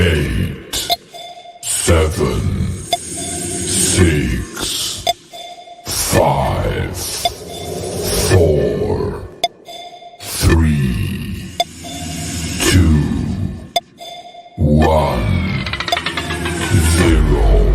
8, 7, 6, 5, 4, 3, 2, 1, 0.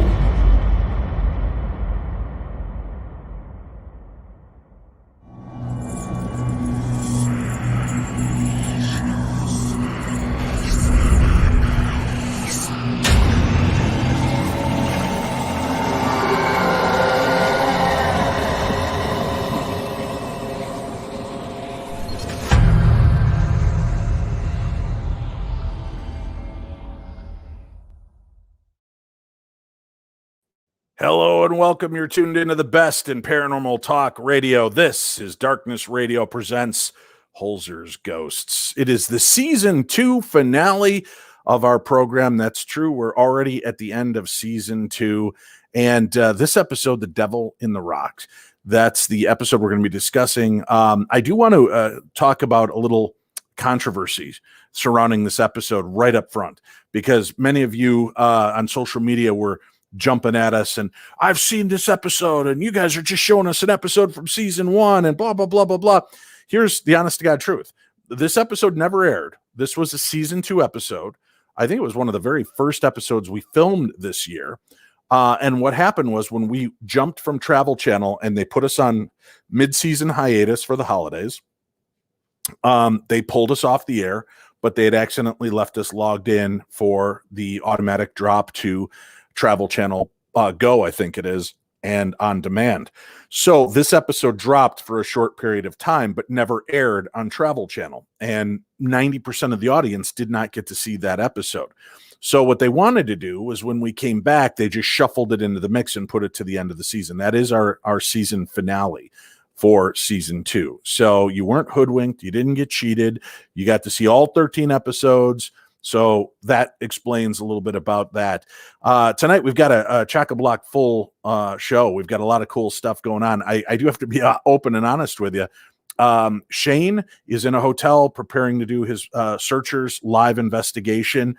Hello and welcome. You're tuned into the best in paranormal talk radio. This is Darkness Radio presents Holzer's Ghosts. It is the season 2 finale of our program. That's true. We're already at the end of season 2. And this episode, The Devil in the Rock, that's the episode we're going to be discussing. I do want to talk about a little controversy surrounding this episode right up front, because many of you on social media were jumping at us and I've seen this episode and you guys are just showing us an episode from season 1 and blah, blah, blah, blah, blah. Here's the honest to God truth. This episode never aired. This was a season 2 episode. I think it was one of the very first episodes we filmed this year. And what happened was when we jumped from Travel Channel and they put us on mid-season hiatus for the holidays, they pulled us off the air, but they had accidentally left us logged in for the automatic drop to Travel Channel Go, I think it is, and on demand. So this episode dropped for a short period of time, but never aired on Travel Channel. And 90% of the audience did not get to see that episode. So what they wanted to do was when we came back, they just shuffled it into the mix and put it to the end of the season. That is our season finale for season 2. So you weren't hoodwinked. You didn't get cheated. You got to see all 13 episodes. So that explains a little bit about that. Tonight, we've got a chock-a-block full show. We've got a lot of cool stuff going on. I do have to be open and honest with you. Shane is in a hotel preparing to do his Searchers live investigation.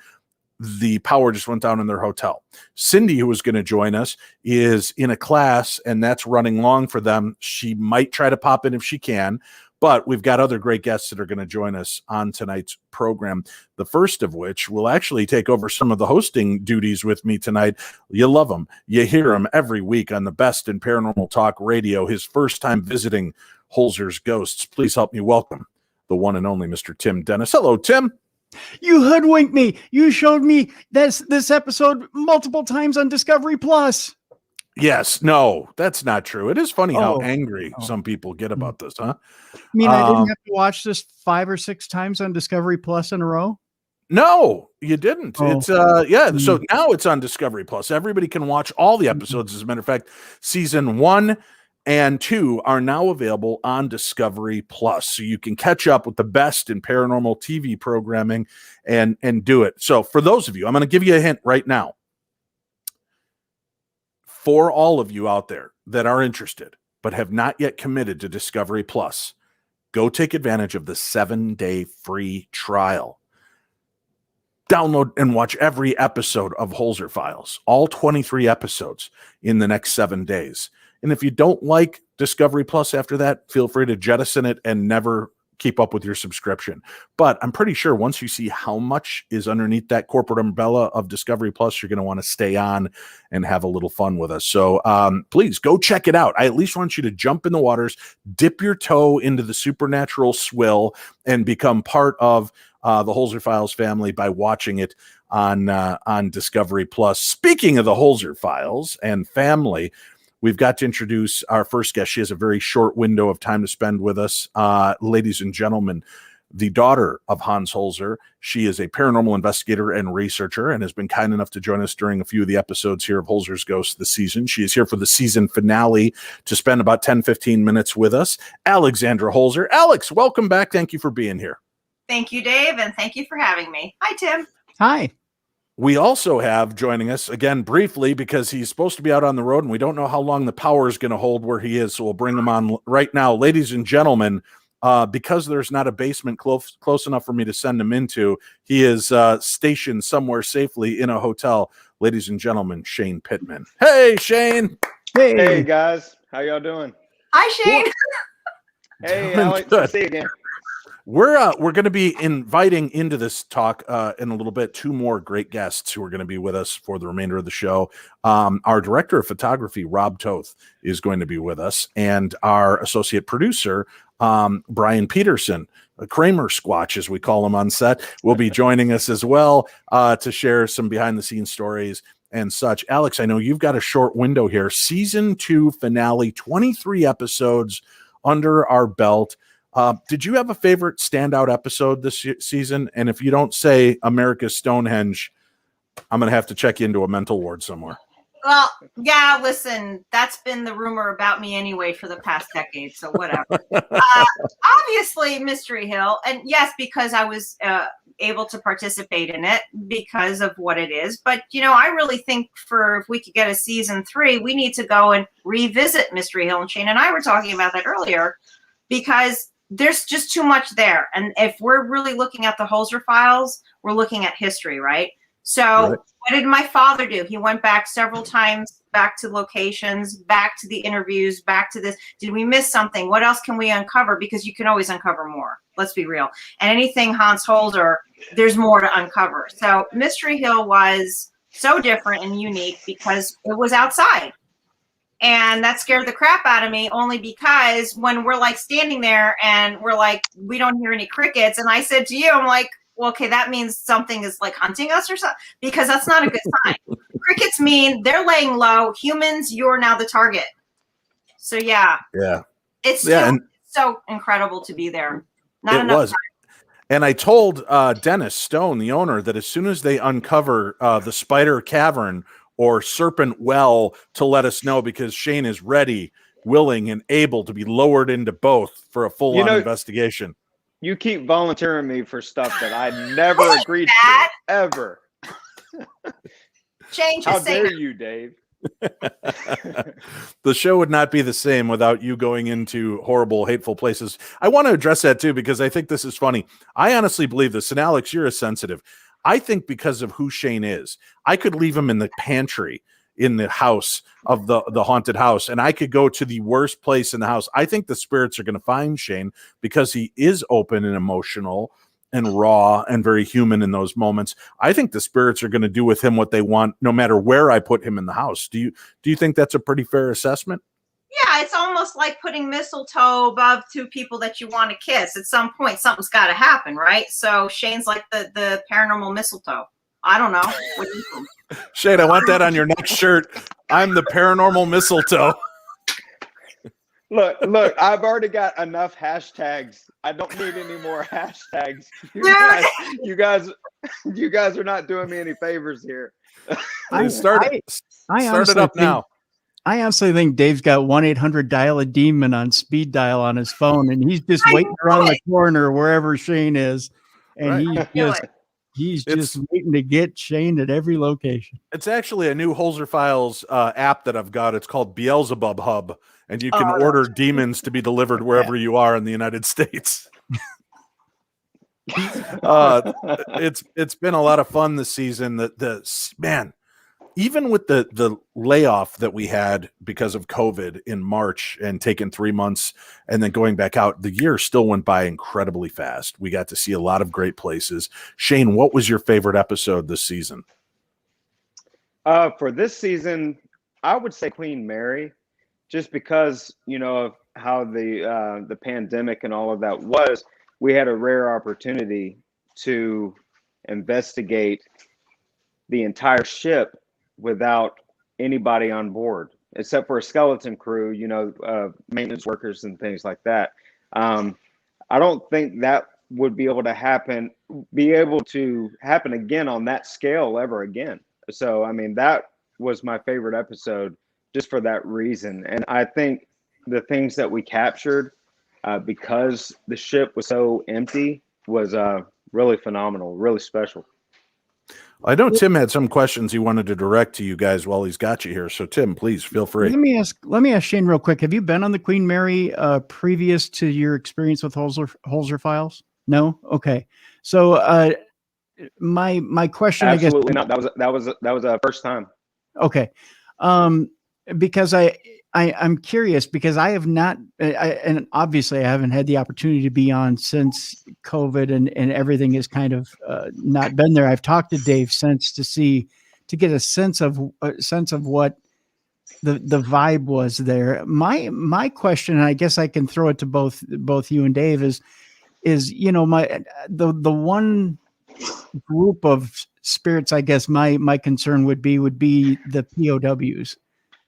The power just went down in their hotel. Cindy, who was going to join us, is in a class, and that's running long for them. She might try to pop in if she can. But we've got other great guests that are going to join us on tonight's program, the first of which will actually take over some of the hosting duties with me tonight. You love him. You hear him every week on the best in paranormal talk radio. His first time visiting Holzer's Ghosts. Please help me welcome the one and only Mr. Tim Dennis. Hello, Tim. You hoodwinked me. You showed me this episode multiple times on Discovery Plus. Yes, no, that's not true. It is funny how angry some people get about this, huh? I mean, I didn't have to watch this 5 or 6 times on Discovery Plus in a row? No, you didn't. It's so now it's on Discovery Plus. Everybody can watch all the episodes. As a matter of fact, season 1 and 2 are now available on Discovery Plus. So you can catch up with the best in paranormal TV programming and do it. So for those of you, I'm going to give you a hint right now. For all of you out there that are interested but have not yet committed to Discovery Plus, go take advantage of the 7-day free trial. Download and watch every episode of Holzer Files, all 23 episodes in the next 7 days. And if you don't like Discovery Plus after that, feel free to jettison it and never keep up with your subscription. But I'm pretty sure once you see how much is underneath that corporate umbrella of Discovery Plus, you're going to want to stay on and have a little fun with us. So please go check it out. I at least want you to jump in the waters, dip your toe into the supernatural swill, and become part of the Holzer Files family by watching it on Discovery Plus. Speaking of the Holzer Files and family, we've got to introduce our first guest. She has a very short window of time to spend with us. Ladies and gentlemen, the daughter of Hans Holzer. She is a paranormal investigator and researcher and has been kind enough to join us during a few of the episodes here of Holzer's Ghosts this season. She is here for the season finale to spend about 10-15 minutes with us. Alexandra Holzer. Alex, welcome back. Thank you for being here. Thank you, Dave, and thank you for having me. Hi, Tim. Hi. We also have joining us, again, briefly, because he's supposed to be out on the road, and we don't know how long the power is going to hold where he is, so we'll bring him on right now. Ladies and gentlemen, because there's not a basement close enough for me to send him into. He is stationed somewhere safely in a hotel. Ladies and gentlemen, Shane Pittman. Hey, Shane. Hey guys, how y'all doing? Hi, Shane. Hey, Doing Alex, good. good to see you again. We're going to be inviting into this talk in a little bit 2 more great guests who are going to be with us for the remainder of the show. Our director of photography, Rob Toth, is going to be with us, and our associate producer, Brian Peterson, a Kramer Squatch, as we call him on set, will be joining us as well to share some behind-the-scenes stories and such. Alex, I know you've got a short window here. Season 2 finale, 23 episodes under our belt. Did you have a favorite standout episode this season? And if you don't say America's Stonehenge, I'm going to have to check you into a mental ward somewhere. Well, yeah, listen, that's been the rumor about me anyway for the past decade, so whatever. Obviously, Mystery Hill, and yes, because I was able to participate in it because of what it is. But, I really think if we could get a season 3, we need to go and revisit Mystery Hill. And Shane and I were talking about that earlier, because there's just too much there. And if we're really looking at the Holzer files, we're looking at history, right? So Right. What did my father do? He went back several times, back to locations, back to the interviews, back to this. Did we miss something? What else can we uncover? Because you can always uncover more. Let's be real. And anything Hans Holzer, there's more to uncover. So Mystery Hill was so different and unique because it was outside. And that scared the crap out of me, only because when we're like standing there and we're like, we don't hear any crickets. And I said to you, I'm like, well, okay, that means something is like hunting us or something, because that's not a good sign. Crickets mean they're laying low. Humans, you're now the target. So yeah, it's so incredible to be there. Not it enough was. time. And I told Dennis Stone, the owner, that as soon as they uncover the Spider Cavern or Serpent Well, to let us know, because Shane is ready, willing, and able to be lowered into both for a full-on investigation. You keep volunteering me for stuff that I never agreed to, ever. Shane, How just say dare you, Dave? The show would not be the same without you going into horrible, hateful places. I want to address that too, because I think this is funny. I honestly believe this, and Alex, you're a sensitive. I think because of who Shane is, I could leave him in the pantry in the house of the haunted house, and I could go to the worst place in the house. I think the spirits are going to find Shane because he is open and emotional and raw and very human in those moments. I think the spirits are going to do with him what they want, no matter where I put him in the house. Do you think that's a pretty fair assessment? Yeah, it's almost like putting mistletoe above 2 people that you want to kiss. At some point, something's got to happen, right? So Shane's like the paranormal mistletoe. I don't know. What do you think? Shane, I want that on your next shirt. I'm the paranormal mistletoe. Look, I've already got enough hashtags. I don't need any more hashtags. You guys are not doing me any favors here. Start it up now. I honestly think Dave's got 1-800 dial a demon on speed dial on his phone, and he's just waiting around the corner wherever Shane is, and he's just waiting to get Shane at every location. It's actually a new Holzer Files app that I've got. It's called Beelzebub Hub, and you can order demons to be delivered wherever you are in the United States. It's been a lot of fun this season. Man, even with the layoff that we had because of COVID in March and taking 3 months and then going back out, the year still went by incredibly fast. We got to see a lot of great places. Shane, what was your favorite episode this season? For this season, I would say Queen Mary, just because, of how the pandemic and all of that was. We had a rare opportunity to investigate the entire ship without anybody on board, except for a skeleton crew, maintenance workers and things like that. I don't think that would be able to happen again on that scale ever again. So, that was my favorite episode just for that reason. And I think the things that we captured, because the ship was so empty, was really phenomenal, really special. I know Tim had some questions he wanted to direct to you guys while he's got you here. So Tim, please feel free. Let me ask Shane real quick. Have you been on the Queen Mary previous to your experience with Holzer files? No? Okay. So my question, Absolutely I guess, not. That was a first time. okay. Because I'm curious because I have not, and obviously I haven't had the opportunity to be on since COVID and everything has kind of not been there. I've talked to Dave since to get a sense of what the vibe was there. My question, and I guess I can throw it to both you and Dave, is the one group of spirits, I guess my concern would be the POWs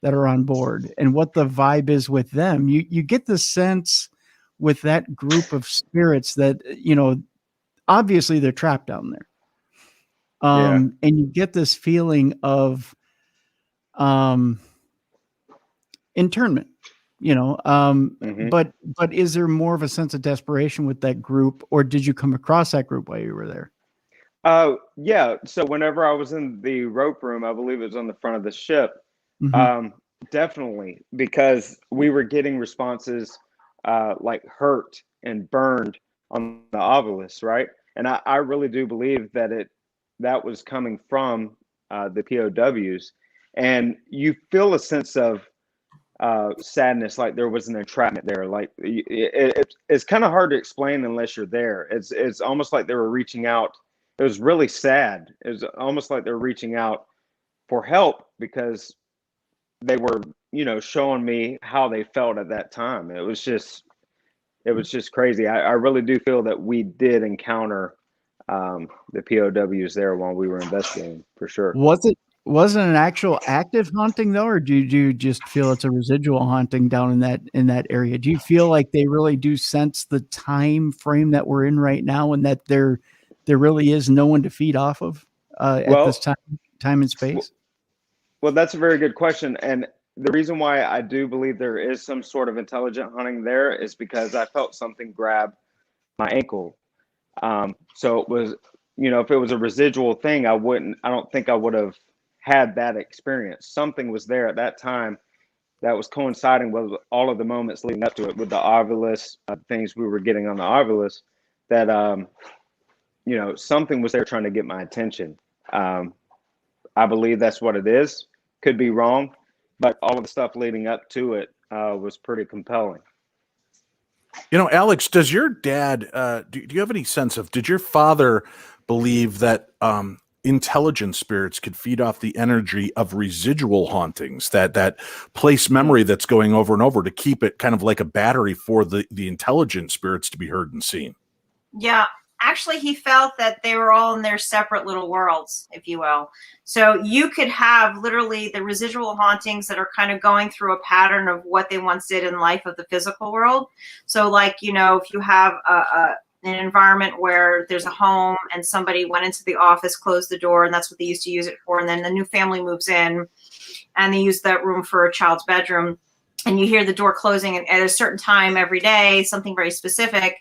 that are on board and what the vibe is with them. You get the sense with that group of spirits that, obviously they're trapped down there. And you get this feeling of internment, but is there more of a sense of desperation with that group, or did you come across that group while you were there? Yeah. So whenever I was in the rope room, I believe it was on the front of the ship. Definitely, because we were getting responses like hurt and burned on the obelisk, right? And I really do believe that was coming from the POWs, and you feel a sense of sadness, like there was an entrapment there. Like it's kind of hard to explain unless you're there. It's almost like they were reaching out. It was really sad. It was almost like they're reaching out for help because they were, showing me how they felt at that time. It was just crazy. I really do feel that we did encounter the POWs there while we were investigating, for sure. Was it an actual active haunting though, or do you just feel it's a residual haunting down in that area? Do you feel like they really do sense the time frame that we're in right now, and that there really is no one to feed off of at this time and space? Well, that's a very good question. And the reason why I do believe there is some sort of intelligent hunting there is because I felt something grab my ankle. So it was, if it was a residual thing, I don't think I would have had that experience. Something was there at that time that was coinciding with all of the moments leading up to it, with the obelisk, things we were getting on the obelisk, that, something was there trying to get my attention. I believe that's what it is. Could be wrong, but all of the stuff leading up to it was pretty compelling. Alex, does your dad, do you have any sense of, did your father believe that intelligent spirits could feed off the energy of residual hauntings, that place memory that's going over and over to keep it kind of like a battery for the intelligent spirits to be heard and seen? Yeah. Actually, he felt that they were all in their separate little worlds, if you will. So you could have literally the residual hauntings that are kind of going through a pattern of what they once did in life of the physical world. So like, if you have an environment where there's a home and somebody went into the office, closed the door, and that's what they used to use it for. And then the new family moves in and they use that room for a child's bedroom. And you hear the door closing at a certain time every day, something very specific.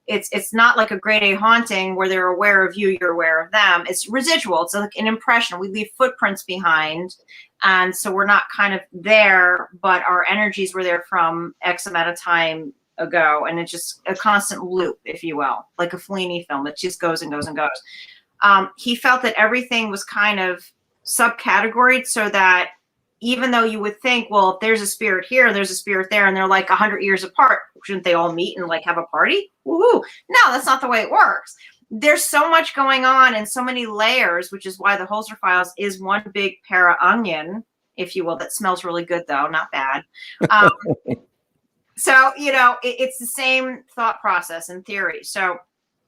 It's not like a grade A haunting where they're aware of you, you're aware of them. It's residual. It's like an impression. We leave footprints behind. And so we're not kind of there, but our energies were there from X amount of time ago. And it's just a constant loop, if you will, like a Fellini film. It just goes and goes and goes. He felt that everything was kind of subcategoried so that even though you would think, well, if there's a spirit here, there's a spirit there, and they're like 100 years apart, shouldn't they all meet and like have a party? Woohoo! No, that's not the way it works. There's so much going on and so many layers, which is why the Holzer Files is one big para onion, if you will, that smells really good though, not bad. So, it's the same thought process and theory. So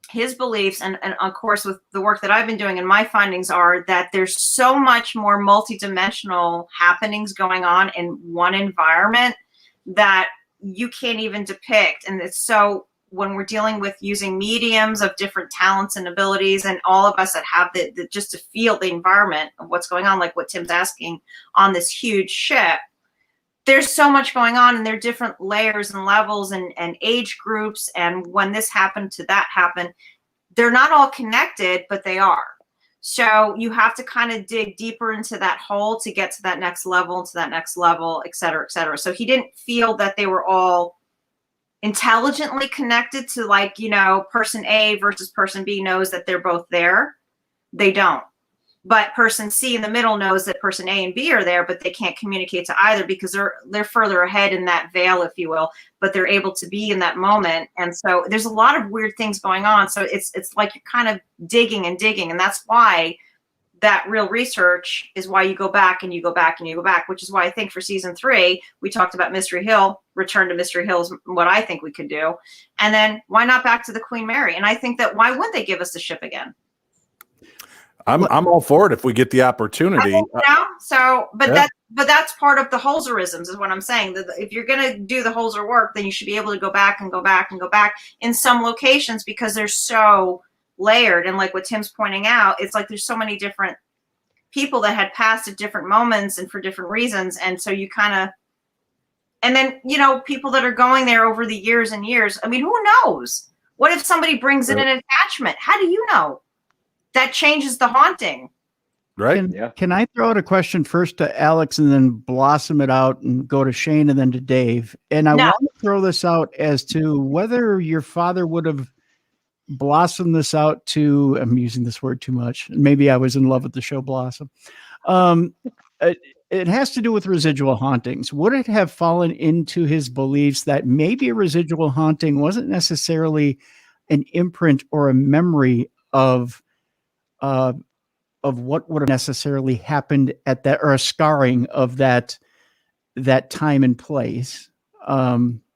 his beliefs, and of course with the work that I've been doing, and my findings are that there's so much more multidimensional happenings going on in one environment that you can't even depict. And it's so, when we're dealing with using mediums of different talents and abilities, and all of us that have the just to feel the environment of what's going on, like what Tim's asking on this huge ship, there's so much going on, and there are different layers and levels and age groups. And when this happened to that happened, they're not all connected, but they are. So you have to kind of dig deeper into that hole to get to that next level, et cetera, et cetera. So he didn't feel that they were all intelligently connected to, like, you know, person A versus person B knows that they're both there. They don't. But person C in the middle knows that person A and B are there, but they can't communicate to either because they're further ahead in that veil, if you will, but they're able to be in that moment. And so there's a lot of weird things going on. So it's like you're kind of digging and digging. And that's why that real research is why you go back and you go back and you go back, which is why I think for season 3, we talked about Mystery Hill. Return to Mystery Hill is what I think we could do. And then why not back to the Queen Mary? And I think that why wouldn't they give us the ship again? I'm all for it if we get the opportunity. But that's part of the Holzerisms, is what I'm saying. That if you're going to do the Holzer work, then you should be able to go back and go back and go back in some locations because they're so layered. And like what Tim's pointing out, it's like there's so many different people that had passed at different moments and for different reasons. And so you kind of, and then, you know, people that are going there over the years and years. I mean, who knows? What if somebody brings in an attachment? How do you know? That changes the haunting. Right. Can I throw out a question first to Alex and then blossom it out and go to Shane and then to Dave? And I want to throw this out as to whether your father would have blossomed this out to, I'm using this word too much. Maybe I was in love with the show Blossom. It has to do with residual hauntings. Would it have fallen into his beliefs that maybe a residual haunting wasn't necessarily an imprint or a memory of what would have necessarily happened at that, or a scarring of that time and place,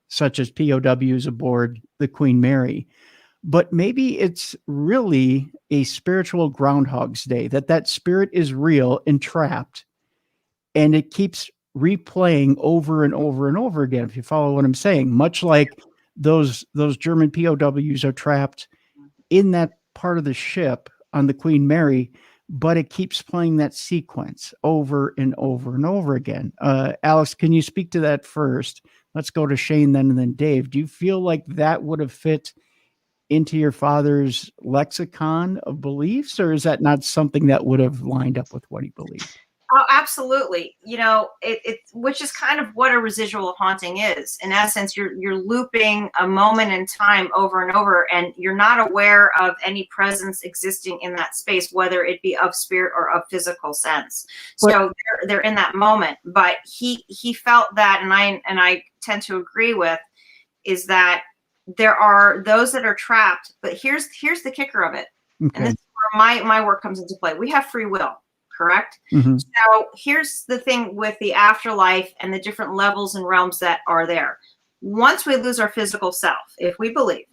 such as POWs aboard the Queen Mary, but maybe it's really a spiritual Groundhog's Day, that spirit is real and trapped, and it keeps replaying over and over and over again. If you follow what I'm saying, much like those German POWs are trapped in that part of the ship on the Queen Mary, but it keeps playing that sequence over and over and over again. Alex, can you speak to that first? Let's go to Shane then, and then Dave. Do you feel like that would have fit into your father's lexicon of beliefs, or is that not something that would have lined up with what he believed? Oh, absolutely. You know, which is kind of what a residual haunting is. In essence, you're looping a moment in time over and over, and you're not aware of any presence existing in that space, whether it be of spirit or of physical sense. So they're in that moment. But he felt that, and I tend to agree with, is that there are those that are trapped. But here's the kicker of it, and this is where my work comes into play. We have free will. Correct? Mm-hmm. So here's the thing with the afterlife and the different levels and realms that are there. Once we lose our physical self, if we believe,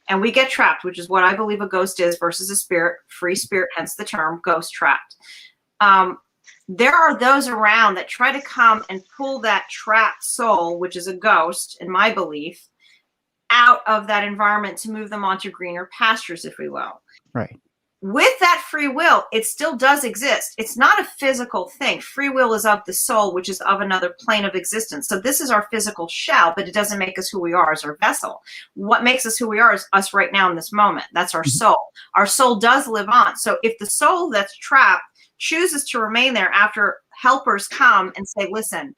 and we get trapped, which is what I believe a ghost is versus a spirit, free spirit, hence the term ghost trapped. There are those around that try to come and pull that trapped soul, which is a ghost, in my belief, out of that environment to move them onto greener pastures, if we will. Right. With that free will, it still does exist. It's not a physical thing. Free will is of the soul, which is of another plane of existence. So this is our physical shell, but it doesn't make us who we are as our vessel. What makes us who we are is us right now in this moment. That's our soul. Our soul does live on. So if the soul that's trapped chooses to remain there after helpers come and say, listen,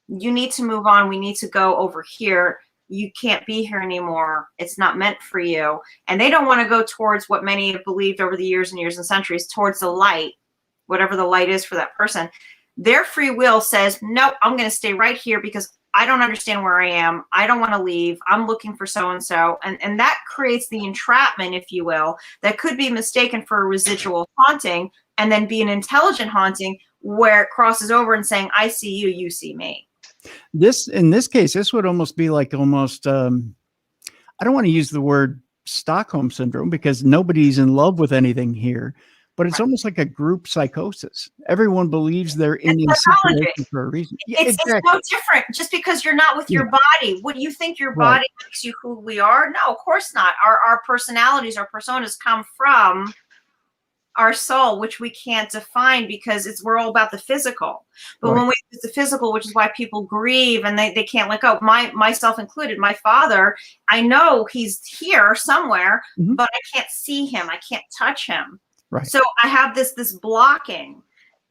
you need to move on. We need to go over here. You can't be here anymore. It's not meant for you. And they don't want to go towards what many have believed over the years and years and centuries, towards the light, whatever the light is for that person. Their free will says, nope, I'm going to stay right here because I don't understand where I am. I don't want to leave. I'm looking for so-and-so. And that creates the entrapment, if you will, that could be mistaken for a residual haunting and then be an intelligent haunting where it crosses over and saying, I see you, you see me. In this case, this would almost be like I don't want to use the word Stockholm syndrome because nobody's in love with anything here, but it's almost like a group psychosis. Everyone believes they're in a situation for a reason. It's no different. Just because you're not with your body, what do you think your body makes you who we are? No, of course not. Our personalities, our personas come from our soul, which we can't define because we're all about the physical. But when we use the physical, which is why people grieve and they can't let go, myself included, my father, I know he's here somewhere, but I can't see him. I can't touch him. Right. So I have this blocking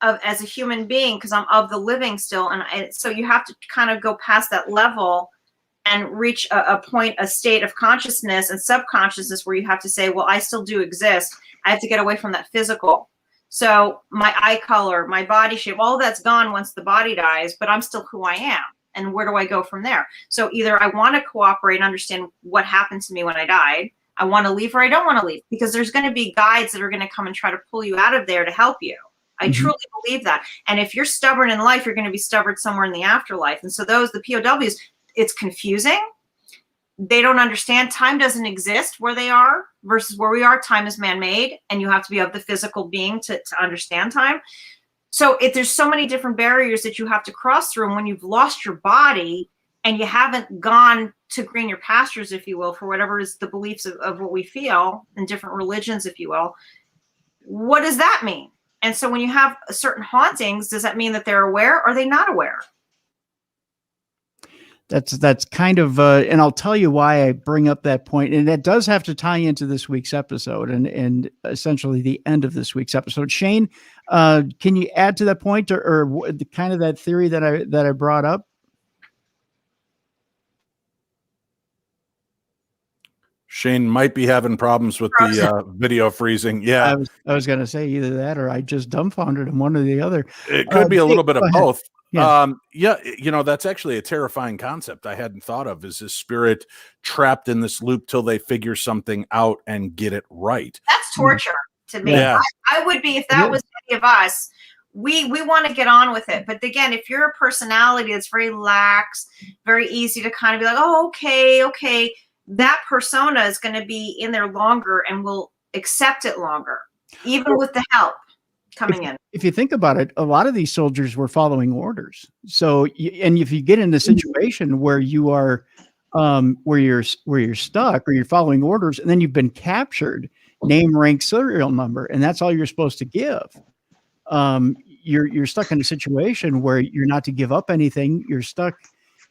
of as a human being because I'm of the living still, and so you have to kind of go past that level and reach a point, a state of consciousness and subconsciousness where you have to say, well, I still do exist. I have to get away from that physical. So my eye color, my body shape, all that's gone once the body dies, but I'm still who I am. And where do I go from there? So either I want to cooperate and understand what happened to me when I died. I want to leave or I don't want to leave, because there's going to be guides that are going to come and try to pull you out of there to help you. I truly believe that. And if you're stubborn in life, you're going to be stubborn somewhere in the afterlife. And so the POWs, it's confusing. They don't understand time doesn't exist where they are versus where we are. Time is man-made, and you have to be of the physical being to understand time. So there's so many different barriers that you have to cross through. And when you've lost your body and you haven't gone to greener pastures, if you will, for whatever is the beliefs of what we feel in different religions, if you will, what does that mean? And so when you have certain hauntings, does that mean that they're aware or are they not aware? That's kind of, and I'll tell you why I bring up that point, and that does have to tie into this week's episode and essentially the end of this week's episode. Shane, can you add to that point or the kind of that theory that I brought up? Shane might be having problems with the video freezing. Yeah, I was going to say either that or I just dumbfounded him, one or the other. it could be a little bit of both. Yeah. That's actually a terrifying concept I hadn't thought of. Is this spirit trapped in this loop till they figure something out and get it right? That's torture to me. Yeah. I would be, if that was any of us, we want to get on with it. But again, if you're a personality that's very lax, very easy to kind of be like, oh, okay, that persona is going to be in there longer and will accept it longer, even with the help coming in. If you think about it, a lot of these soldiers were following orders. So, and if you get in a situation where you are, where you're stuck or you're following orders, and then you've been captured, name, rank, serial number, and that's all you're supposed to give. You're stuck in a situation where you're not to give up anything. You're stuck.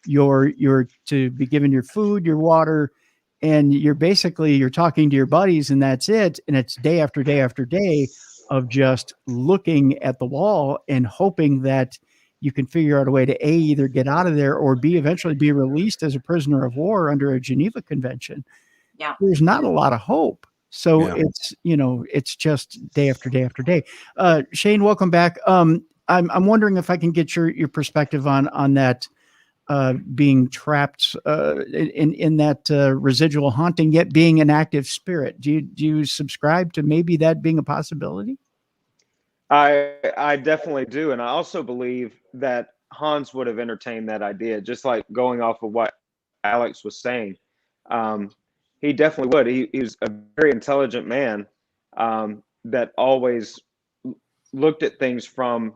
You're to be given your food, your water, and you're talking to your buddies, and that's it. And it's day after day after day of just looking at the wall and hoping that you can figure out a way to either get out of there or eventually be released as a prisoner of war under a Geneva Convention. Yeah. There's not a lot of hope. So it's just day after day after day. Shane, welcome back. I'm wondering if I can get your perspective on that, being trapped in that residual haunting, yet being an active spirit. Do you subscribe to maybe that being a possibility? I definitely do. And I also believe that Hans would have entertained that idea, just like going off of what Alex was saying. He definitely would. He was a very intelligent man that always looked at things from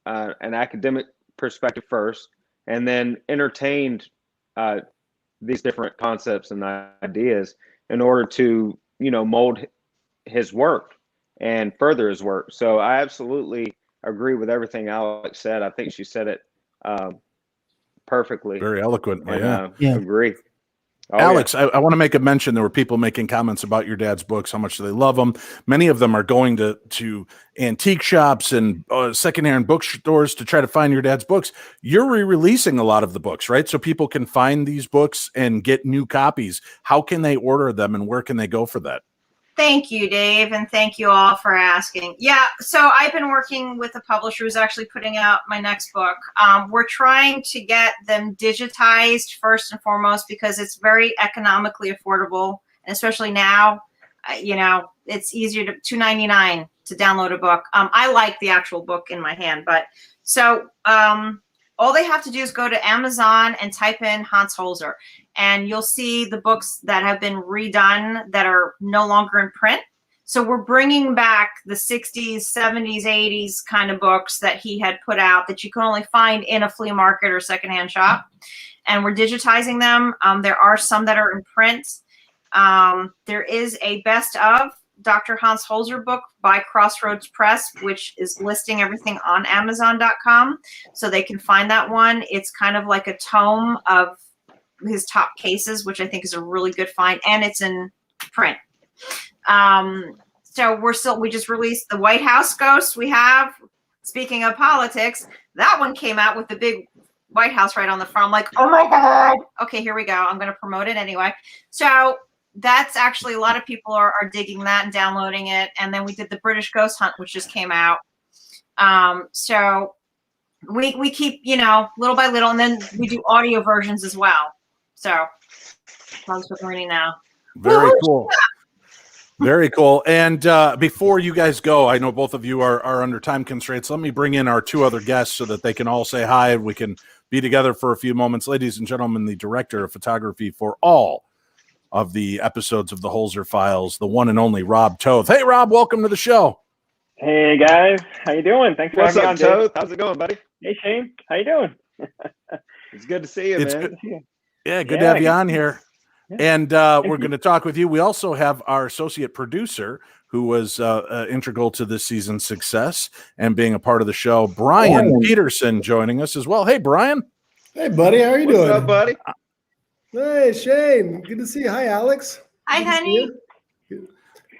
an academic perspective first, and then entertained these different concepts and ideas in order to, mold his work and further his work. So I absolutely agree with everything Alex said. I think she said it perfectly. Very eloquently. Agree. Oh, Alex, I want to make a mention. There were people making comments about your dad's books, how much they love them. Many of them are going to antique shops and secondhand bookstores to try to find your dad's books. You're re-releasing a lot of the books, right? So people can find these books and get new copies. How can they order them and where can they go for that? Thank you, Dave, and thank you all for asking. Yeah, so I've been working with a publisher who's actually putting out my next book. We're trying to get them digitized first and foremost because it's very economically affordable, and especially now, it's easier to $2.99 to download a book. I like the actual book in my hand, but so all they have to do is go to Amazon and type in Hans Holzer, and you'll see the books that have been redone that are no longer in print. So we're bringing back the 60s, 70s, 80s kind of books that he had put out that you can only find in a flea market or secondhand shop. And we're digitizing them. There are some that are in print. There is a best of Dr. Hans Holzer book by Crossroads Press, which is listing everything on Amazon.com. So they can find that one. It's kind of like a tome of his top cases, which I think is a really good find. And it's in print. So we just released the White House ghost we have. Speaking of politics, that one came out with the big White House right on the front. I'm like, oh my God. Okay, here we go. I'm going to promote it anyway. So that's actually, a lot of people are digging that and downloading it. And then we did the British Ghost Hunt, which just came out. So we keep, little by little, and then we do audio versions as well. So that's what we're learning now. Very cool. Very cool. And before you guys go, I know both of you are under time constraints. Let me bring in our two other guests so that they can all say hi and we can be together for a few moments. Ladies and gentlemen, the director of photography for all of the episodes of the Holzer Files, the one and only Rob Toth. Hey, Rob, welcome to the show. Hey, guys. How you doing? Thanks for having me on, Toth? How's it going, buddy? Hey, Shane. How you doing? It's good to see you, man. Good. Yeah, good to have you on here. And we're going to talk with you. We also have our associate producer who was integral to this season's success and being a part of the show, Brian Peterson, joining us as well. Hey, Brian. Hey, buddy. How are you doing? What's up, buddy? Hey, Shane. Good to see you. Hi, Alex. Hi, honey.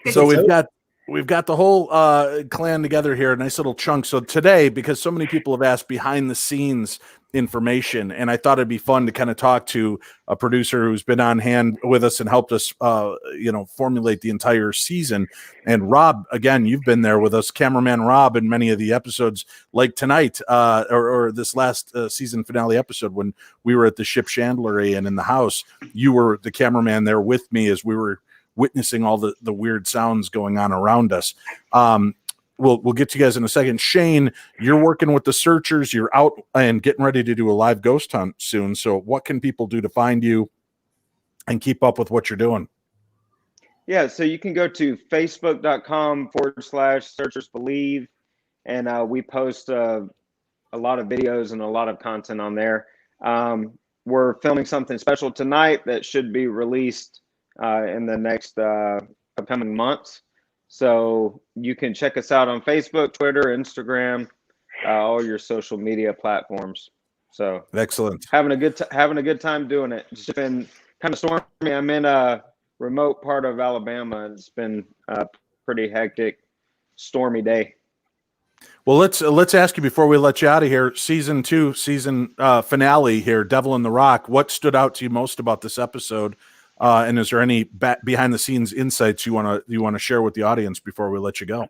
So we've got the whole clan together here, a nice little chunk. So today, because so many people have asked behind the scenes information, and I thought it'd be fun to kind of talk to a producer who's been on hand with us and helped us formulate the entire season. And Rob, again, you've been there with us, cameraman Rob, in many of the episodes, like tonight or this last season finale episode when we were at the ship chandlery and in the house. You were the cameraman there with me as we were witnessing all the weird sounds going on around us. We'll get to you guys in a second. Shane, you're working with the searchers. You're out and getting ready to do a live ghost hunt soon. So what can people do to find you and keep up with what you're doing? Yeah, so you can go to facebook.com/searchersbelieve, and we post a lot of videos and a lot of content on there. We're filming something special tonight that should be released in the next upcoming months. So you can check us out on Facebook, Twitter, Instagram, all your social media platforms. So excellent. Having a good time doing it. It's been kind of stormy. I'm in a remote part of Alabama. It's been a pretty hectic, stormy day. Well, let's ask you before we let you out of here. Season 2, finale here, Devil in the Rock. What stood out to you most about this episode? And is there any behind the scenes insights you want to share with the audience before we let you go?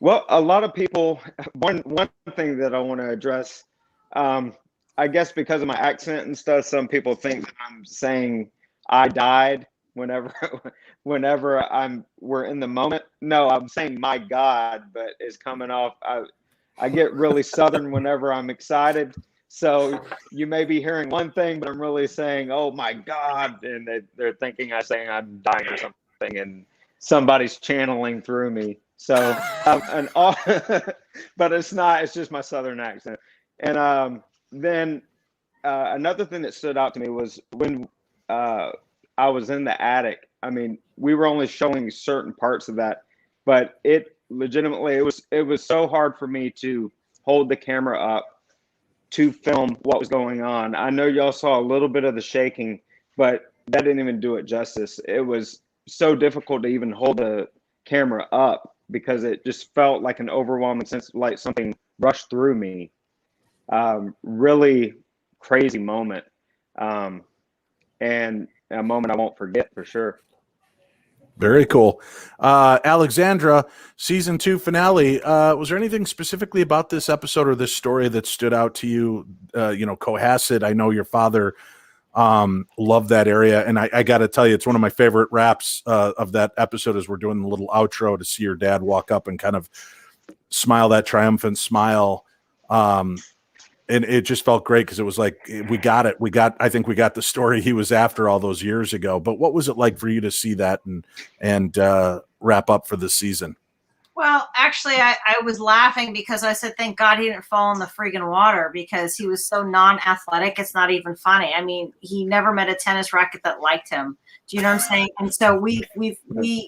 Well, a lot of people, one thing that I want to address, I guess because of my accent and stuff, some people think that I'm saying I died whenever we're in the moment. No, I'm saying my God, but it's coming off. I get really Southern whenever I'm excited. So you may be hearing one thing, but I'm really saying, oh my God. And they're thinking I'm saying I'm dying or something, and somebody's channeling through me. So, but it's not, it's just my Southern accent. And then another thing that stood out to me was when I was in the attic. I mean, we were only showing certain parts of that, but it legitimately, it was so hard for me to hold the camera up to film what was going on. I know y'all saw a little bit of the shaking, but that didn't even do it justice. It was so difficult to even hold the camera up because it just felt like an overwhelming sense, like something rushed through me. Really crazy moment. And a moment I won't forget for sure. Very cool. Alexandra, season 2 finale. Was there anything specifically about this episode or this story that stood out to you? Cohasset, I know your father loved that area. And I got to tell you, it's one of my favorite raps of that episode as we're doing the little outro to see your dad walk up and kind of smile that triumphant smile. And it just felt great because it was like, we got it. I think we got the story he was after all those years ago. But what was it like for you to see that and wrap up for this season? Well, actually, I was laughing because I said, thank God he didn't fall in the friggin' water because he was so non-athletic. It's not even funny. I mean, he never met a tennis racket that liked him. Do you know what I'm saying? And so we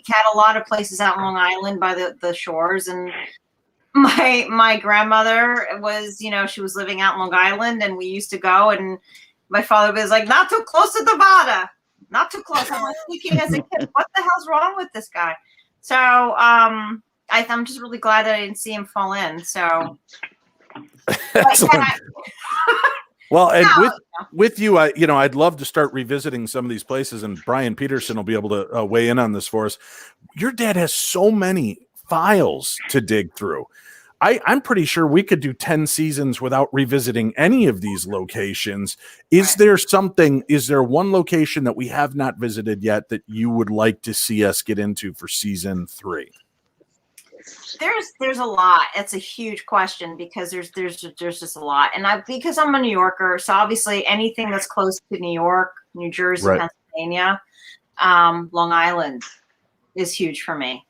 had a lot of places out on Long Island by the shores, and my grandmother was, she was living out in Long Island, and we used to go, and my father was like, not too close to the water, not too close. I'm like thinking as a kid, what the hell's wrong with this guy? So I'm just really glad that I didn't see him fall in. So Excellent. Well, and No. with you, I'd love to start revisiting some of these places, and Brian Peterson will be able to weigh in on this for us. Your dad has so many files to dig through. I'm pretty sure we could do 10 seasons without revisiting any of these locations. Is there one location that we have not visited yet that you would like to see us get into for season 3? There's a lot. It's a huge question because there's just a lot. And because I'm a New Yorker, so obviously anything that's close to New York, New Jersey, Right. Pennsylvania, Long Island is huge for me.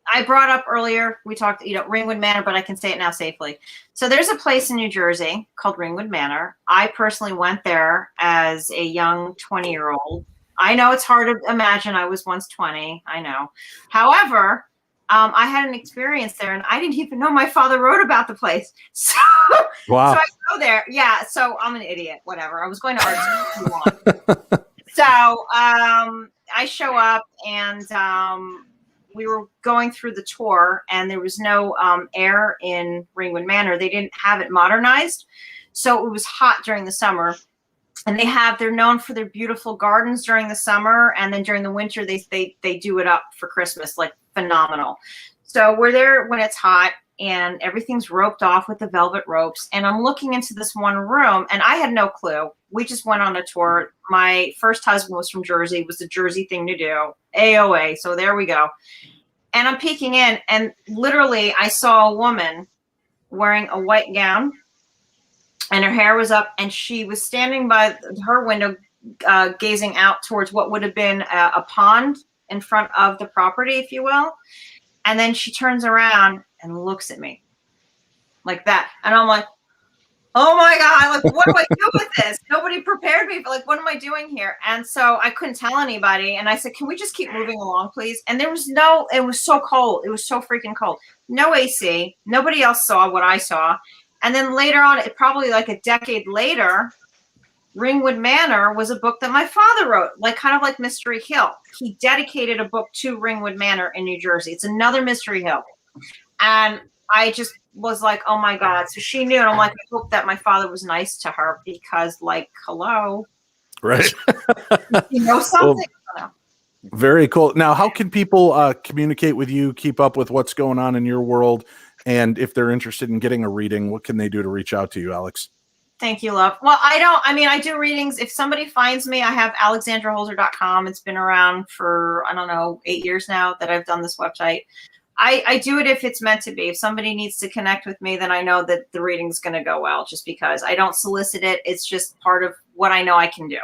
I brought up earlier, we talked, Ringwood Manor, but I can say it now safely. So there's a place in New Jersey called Ringwood Manor. I personally went there as a young 20-year-old. I know it's hard to imagine. I was once 20. I know. However, I had an experience there, and I didn't even know my father wrote about the place. So, Wow. So I go there. Yeah. So I'm an idiot. Whatever. I was going to art. So I show up, and we were going through the tour, and there was no air in Ringwood Manor. They didn't have it modernized, so it was hot during the summer. And they're known for their beautiful gardens during the summer, and then during the winter they do it up for Christmas, like phenomenal. So we're there when it's hot, and everything's roped off with the velvet ropes. And I'm looking into this one room, and I had no clue. We just went on a tour. My first husband was from Jersey. It was the Jersey thing to do. AOA. So there we go. And I'm peeking in, and literally I saw a woman wearing a white gown, and her hair was up, and she was standing by her window, gazing out towards what would have been a pond in front of the property, if you will. And then she turns around and looks at me like that. And I'm like, oh my God, like, what do I do with this? Nobody prepared me for, like, what am I doing here? And so I couldn't tell anybody. And I said, can we just keep moving along, please? And it was so cold. It was so freaking cold. No AC. Nobody else saw what I saw. And then later on, probably like a decade later, Ringwood Manor was a book that my father wrote, kind of like Mystery Hill. He dedicated a book to Ringwood Manor in New Jersey. It's another Mystery Hill. And I just was like, oh my God. So she knew. And I'm like, I hope that my father was nice to her because, hello. Right. You know something? Well, very cool. Now, how can people communicate with you, keep up with what's going on in your world? And if they're interested in getting a reading, what can they do to reach out to you, Alex? Thank you, love. Well, I do readings. If somebody finds me, I have alexandraholzer.com. It's been around for, 8 years now that I've done this website. I do it if it's meant to be. If somebody needs to connect with me, then I know that the reading's going to go well, just because I don't solicit it. It's just part of what I know I can do.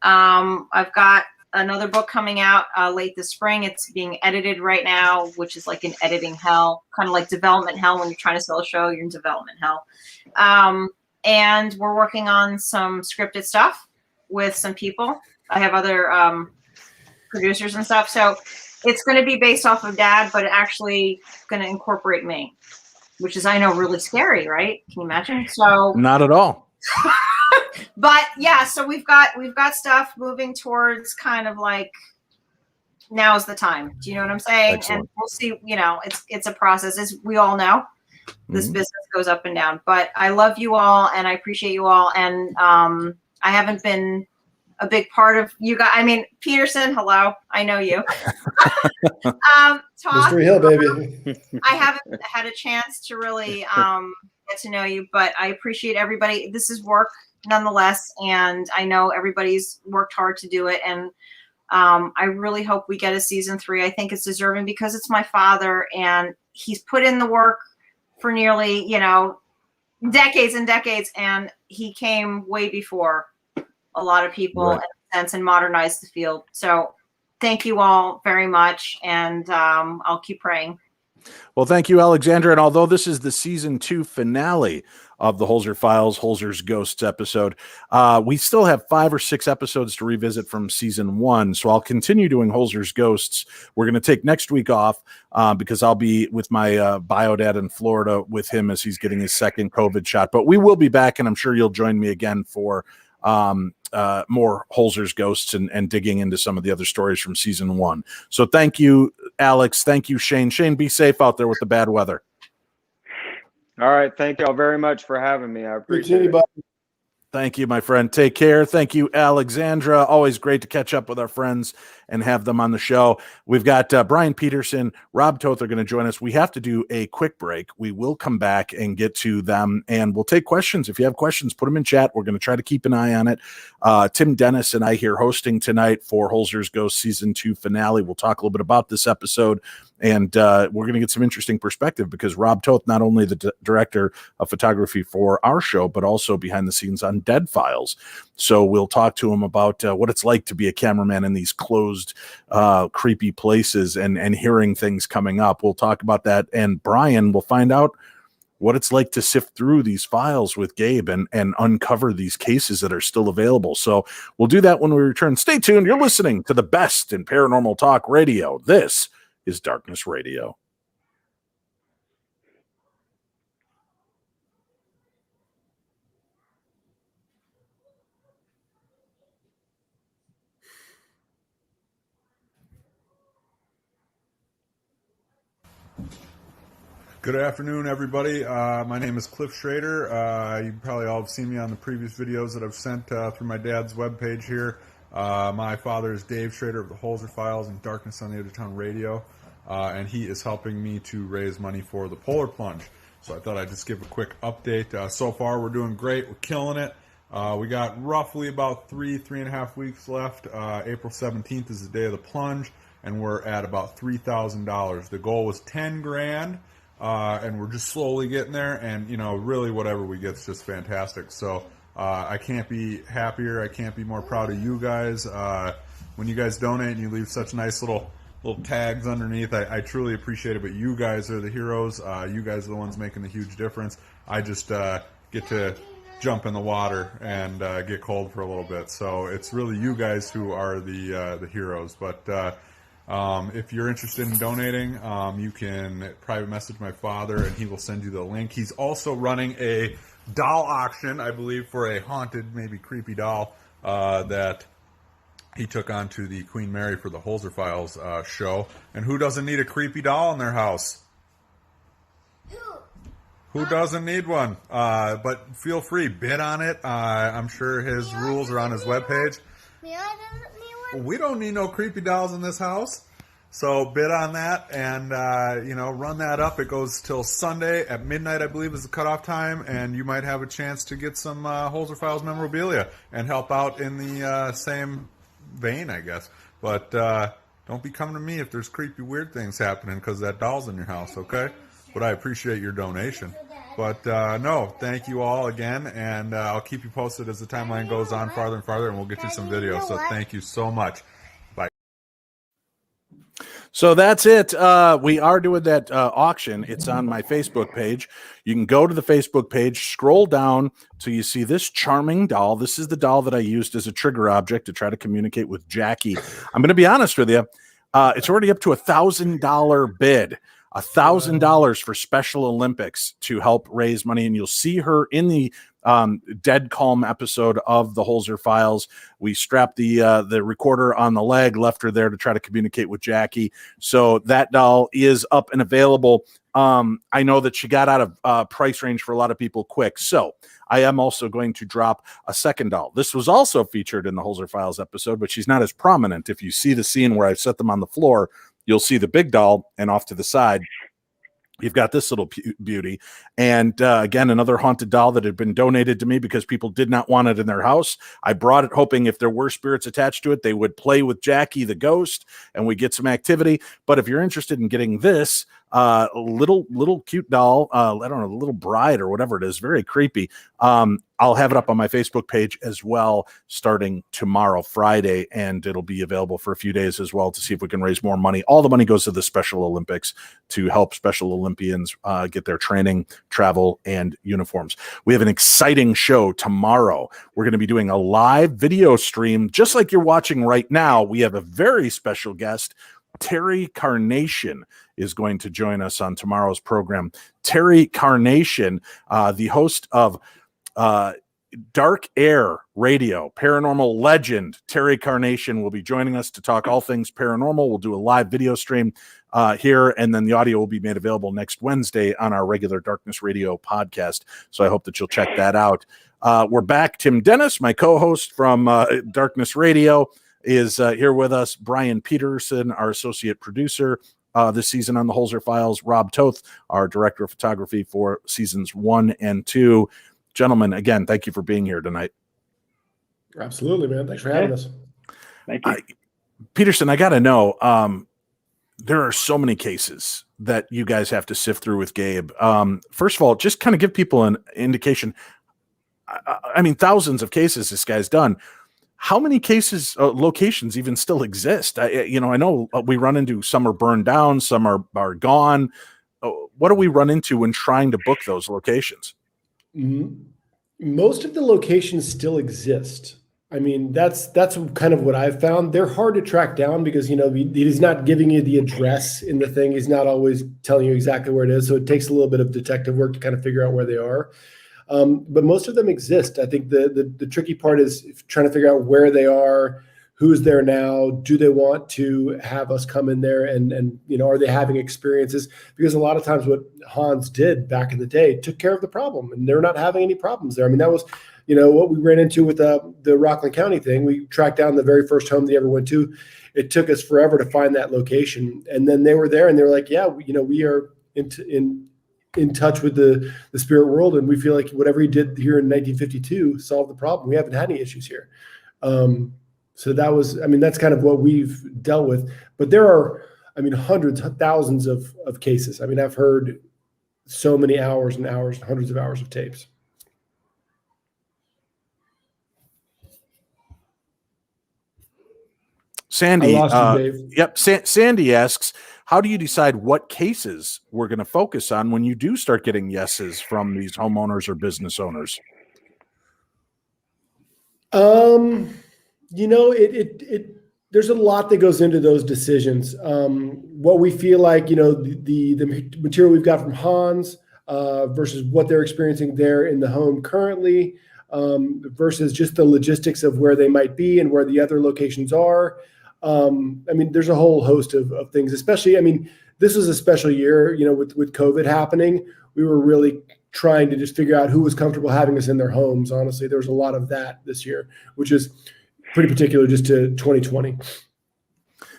I've got another book coming out late this spring. It's being edited right now, which is like an editing hell, kind of like development hell. When you're trying to sell a show, you're in development hell. And we're working on some scripted stuff with some people. I have other producers and stuff. So it's going to be based off of Dad, but actually going to incorporate me, which is, I know, really scary, right? Can you imagine? So not at all. But yeah, so we've got stuff moving towards kind of like now's the time. Do you know what I'm saying? Excellent. And we'll see. It's a process, as we all know. This business goes up and down, but I love you all and I appreciate you all. And I haven't been a big part of you guys. I mean, Peterson, hello, I know you. Todd, Mystery Hill, baby. I haven't had a chance to really get to know you, but I appreciate everybody. This is work nonetheless, and I know everybody's worked hard to do it. And I really hope we get a season 3. I think it's deserving because it's my father, and he's put in the work for nearly, decades and decades, and he came way before a lot of people Right. in a sense and modernized the field. So thank you all very much, and I'll keep praying. Well, thank you, Alexandra. And although this is the season 2 finale of the Holzer Files, Holzer's Ghosts episode, we still have 5 or 6 episodes to revisit from season 1. So I'll continue doing Holzer's Ghosts. We're going to take next week off because I'll be with my bio dad in Florida with him as he's getting his second COVID shot. But we will be back, and I'm sure you'll join me again for more Holzer's Ghosts and digging into some of the other stories from season 1. So thank you, Alex. Thank you, Shane. Shane, be safe out there with the bad weather. All right. Thank y'all very much for having me. I appreciate it. Thank you, my friend. Take care. Thank you, Alexandra. Always great to catch up with our friends and have them on the show. We've got Brian Peterson, Rob Toth are going to join us. We have to do a quick break. We will come back and get to them, and we'll take questions. If you have questions, put them in chat. We're going to try to keep an eye on it. Tim Dennis and I here hosting tonight for Holzer's Ghost Season 2 finale. We'll talk a little bit about this episode, and we're going to get some interesting perspective because Rob Toth, not only the director of photography for our show, but also behind the scenes on Dead Files. So we'll talk to him about what it's like to be a cameraman in these closed, creepy places and hearing things coming up. We'll talk about that. And Brian will find out what it's like to sift through these files with Gabe and uncover these cases that are still available. So we'll do that when we return. Stay tuned. You're listening to the best in paranormal talk radio. This is Darkness Radio. Good afternoon, everybody. My name is Cliff Schrader. You probably all have seen me on the previous videos that I've sent through my dad's webpage here. My father is Dave Schrader of the Holzer Files and Darkness on the Edge of Town Radio, and he is helping me to raise money for the Polar Plunge. So I thought I'd just give a quick update. So far, we're doing great. We're killing it. We got roughly about three and a half weeks left. April 17th is the day of the plunge, and we're at about $3,000. The goal was 10 grand. And we're just slowly getting there, and really whatever we get is just fantastic. So I can't be happier. I can't be more proud of you guys. When you guys donate and you leave such nice little tags underneath, I truly appreciate it. But you guys are the heroes. You guys are the ones making the huge difference. I just get to jump in the water and get cold for a little bit. So it's really you guys who are the heroes. But if you're interested in donating, you can private message my father and he will send you the link. He's also running a doll auction, I believe, for a haunted, maybe creepy doll that he took onto the Queen Mary for the Holzer Files show. And who doesn't need a creepy doll in their house? Who doesn't need one? But feel free, bid on it. I'm sure his rules are on his webpage. We don't need no creepy dolls in this house. So bid on that and, run that up. It goes till Sunday at midnight, I believe, is the cutoff time. And you might have a chance to get some Holzer Files memorabilia and help out in the same vein, I guess. But don't be coming to me if there's creepy, weird things happening because that doll's in your house, okay? But I appreciate your donation. But no, thank you all again, and I'll keep you posted as the timeline goes on farther and farther, and we'll get you some videos. So thank you so much. Bye. So that's it. We are doing that auction. It's on my Facebook page. You can go to the Facebook page, scroll down till you see this charming doll. This is the doll that I used as a trigger object to try to communicate with Jackie. I'm going to be honest with you. It's already up to $1,000 bid. $1,000 for Special Olympics to help raise money, and you'll see her in the Dead Calm episode of the Holzer Files. We strapped the recorder on the leg, left her there to try to communicate with Jackie. So that doll is up and available. I know that she got out of price range for a lot of people quick. So I am also going to drop a second doll. This was also featured in the Holzer Files episode, but she's not as prominent. If you see the scene where I set them on the floor, you'll see the big doll, and off to the side, you've got this little beauty. And again, another haunted doll that had been donated to me because people did not want it in their house. I brought it hoping if there were spirits attached to it, they would play with Jackie the ghost and we get some activity. But if you're interested in getting this little cute doll, I don't know, little bride or whatever it is, very creepy. I'll have it up on my Facebook page as well starting tomorrow, Friday, and it'll be available for a few days as well to see if we can raise more money. All the money goes to the Special Olympics to help Special Olympians get their training, travel, and uniforms. We have an exciting show tomorrow. We're going to be doing a live video stream, just like you're watching right now. We have a very special guest. Terry Carnation is going to join us on tomorrow's program. Terry Carnation, the host of Dark Air Radio, paranormal legend Terry Carnation will be joining us to talk all things paranormal. We'll do a live video stream here, and then the audio will be made available next Wednesday on our regular Darkness Radio podcast. So I hope that you'll check that out. We're back. Tim Dennis, my co-host from Darkness Radio, is here with us. Brian Peterson, our associate producer this season on the Holzer Files. Rob Toth, our director of photography for seasons 1 and 2. Gentlemen, again, thank you for being here tonight. Absolutely, man. Thanks for having us. Thank you. Peterson, I got to know, there are so many cases that you guys have to sift through with Gabe. First of all, just kind of give people an indication. I mean, thousands of cases this guy's done. How many cases, locations even still exist? I know we run into some are burned down, some are gone. What do we run into when trying to book those locations? Most of the locations still exist. I mean, that's kind of what I've found. They're hard to track down because, he's not giving you the address in the thing. He's not always telling you exactly where it is. So it takes a little bit of detective work to kind of figure out where they are. But most of them exist. I think the tricky part is trying to figure out where they are, who's there now, do they want to have us come in there and are they having experiences? Because a lot of times what Hans did back in the day took care of the problem and they're not having any problems there. I mean, that was, what we ran into with the Rockland County thing. We tracked down the very first home they ever went to. It took us forever to find that location. And then they were there and they were like, yeah, we are in touch with the spirit world. And we feel like whatever he did here in 1952 solved the problem. We haven't had any issues here. So that's kind of what we've dealt with. But there are, hundreds, thousands of cases. I've heard so many hours and hours, hundreds of hours of tapes. Sandy, I lost you, Dave. Yep. Sandy asks, how do you decide what cases we're going to focus on when you do start getting yeses from these homeowners or business owners? There's a lot that goes into those decisions. What we feel like, the material we've got from Hans versus what they're experiencing there in the home currently versus just the logistics of where they might be and where the other locations are. There's a whole host of things, especially, this was a special year, with COVID happening. We were really trying to just figure out who was comfortable having us in their homes. Honestly, there was a lot of that this year, which is pretty particular just to 2020.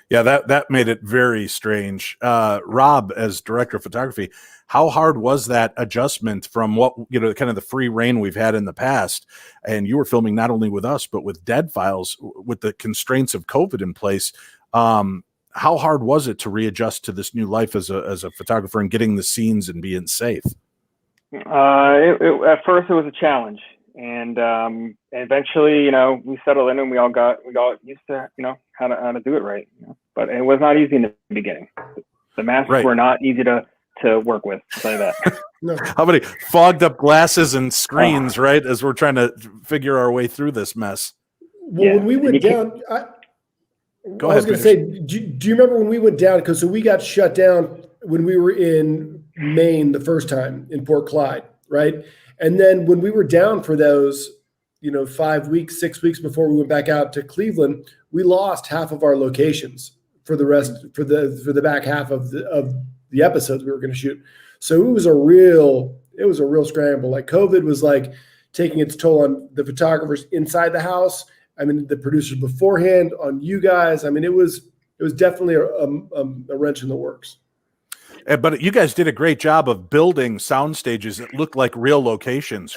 Yeah, that made it very strange. Rob, as director of photography, how hard was that adjustment from what, kind of the free reign we've had in the past? And you were filming not only with us, but with Dead Files, with the constraints of COVID in place. How hard was it to readjust to this new life as a photographer and getting the scenes and being safe? At first it was a challenge, and eventually, we settled in and we all got used to, how to do it right. But it was not easy in the beginning. The masks were not easy to work with. I'll tell you that. No. How many fogged up glasses and screens, right? As we're trying to figure our way through this mess. Well, when we went down, I was going to say, do you remember when we went down? Because we got shut down when we were in Maine the first time in Port Clyde, right? And then when we were down for those, 5 weeks, 6 weeks before we went back out to Cleveland, we lost half of our locations for the rest for the back half of the episodes we were going to shoot. So it was a real scramble. Like COVID was like taking its toll on the photographers inside the house. The producers beforehand, on you guys. It was definitely a wrench in the works. But you guys did a great job of building sound stages that looked like real locations.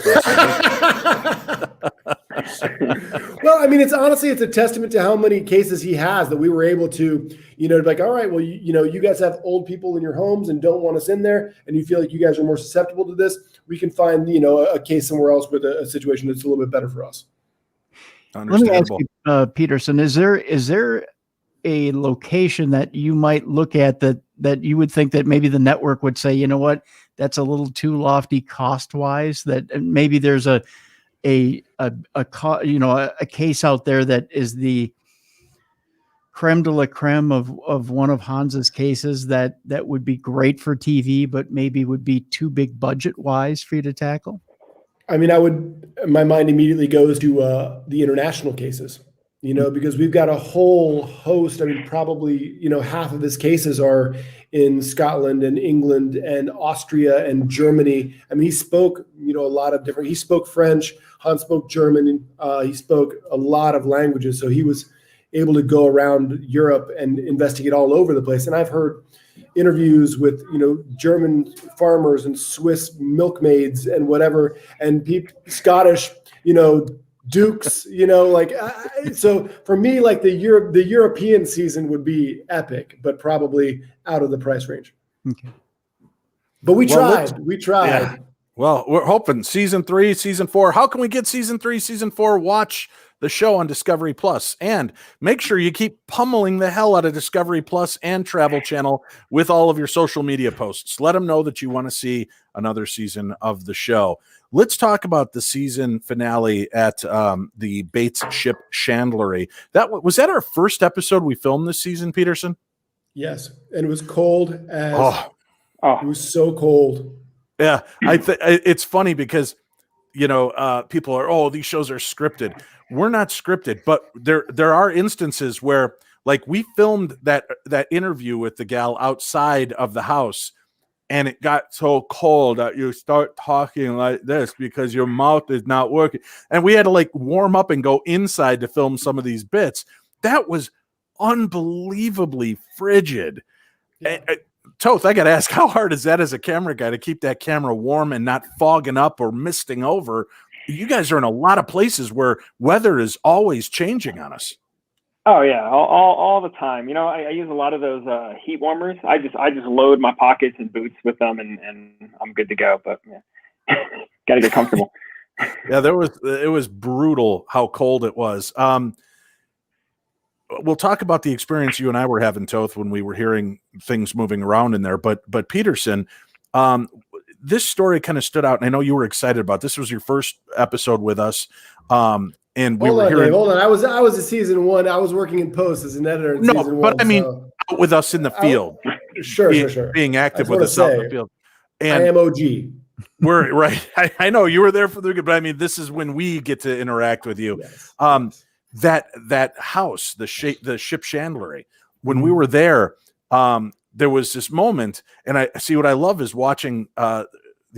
Well, it's a testament to how many cases he has that we were able to, like, all right, well, you guys have old people in your homes and don't want us in there, and you feel like you guys are more susceptible to this. We can find, a case somewhere else with a situation that's a little bit better for us. Let me ask you, Peterson, is there a location that you might look at that you would think that maybe the network would say, you know what, that's a little too lofty cost wise, that maybe there's a case out there that is the creme de la creme of one of Hans's cases that would be great for TV, but maybe would be too big budget wise for you to tackle? I mean, my mind immediately goes to the international cases, because we've got a whole host. I mean, probably, half of his cases are in Scotland and England and Austria and Germany. I mean, he spoke, he spoke French, Hans spoke German, he spoke a lot of languages. So he was able to go around Europe and investigate all over the place. And I've heard interviews with, German farmers and Swiss milkmaids and whatever, and Scottish, dukes, so for me, like the European season would be epic, but probably out of the price range. Okay. But we tried. Yeah. Well, we're hoping season 3, season 4. How can we get season 3, season 4? Watch the show on Discovery Plus, and make sure you keep pummeling the hell out of Discovery Plus and Travel Channel with all of your social media posts. Let them know that you want to see another season of the show. Let's talk about the season finale at the Bates Ship Chandlery. Was that our first episode we filmed this season, Peterson? Yes, and it was cold as it was so cold. Yeah, it's funny because people are, these shows are scripted. We're not scripted, but there are instances where, like, we filmed that interview with the gal outside of the house, and it got so cold that you start talking like this because your mouth is not working. And we had to like warm up and go inside to film some of these bits. That was unbelievably frigid. Yeah. Toth, I got to ask, how hard is that as a camera guy to keep that camera warm and not fogging up or misting over? You guys are in a lot of places where weather is always changing on us. Oh yeah, all the time. I use a lot of those heat warmers. I just load my pockets and boots with them, and I'm good to go. But yeah, got to get comfortable. Yeah, it was brutal how cold it was. We'll talk about the experience you and I were having, Toth, when we were hearing things moving around in there. But Peterson, this story kind of stood out, and I know you were excited about. This was your first episode with us. And we were hearing. Hold on. I was a season 1. I was working in post as an editor. In season 1, but I mean, out with us in the field. Sure. Being active with us out in the field. And I am OG. We're right. I know you were there for the good, but I mean, this is when we get to interact with you. Yes. That house, the ship chandlery. When we were there, there was this moment, and I see what I love is watching the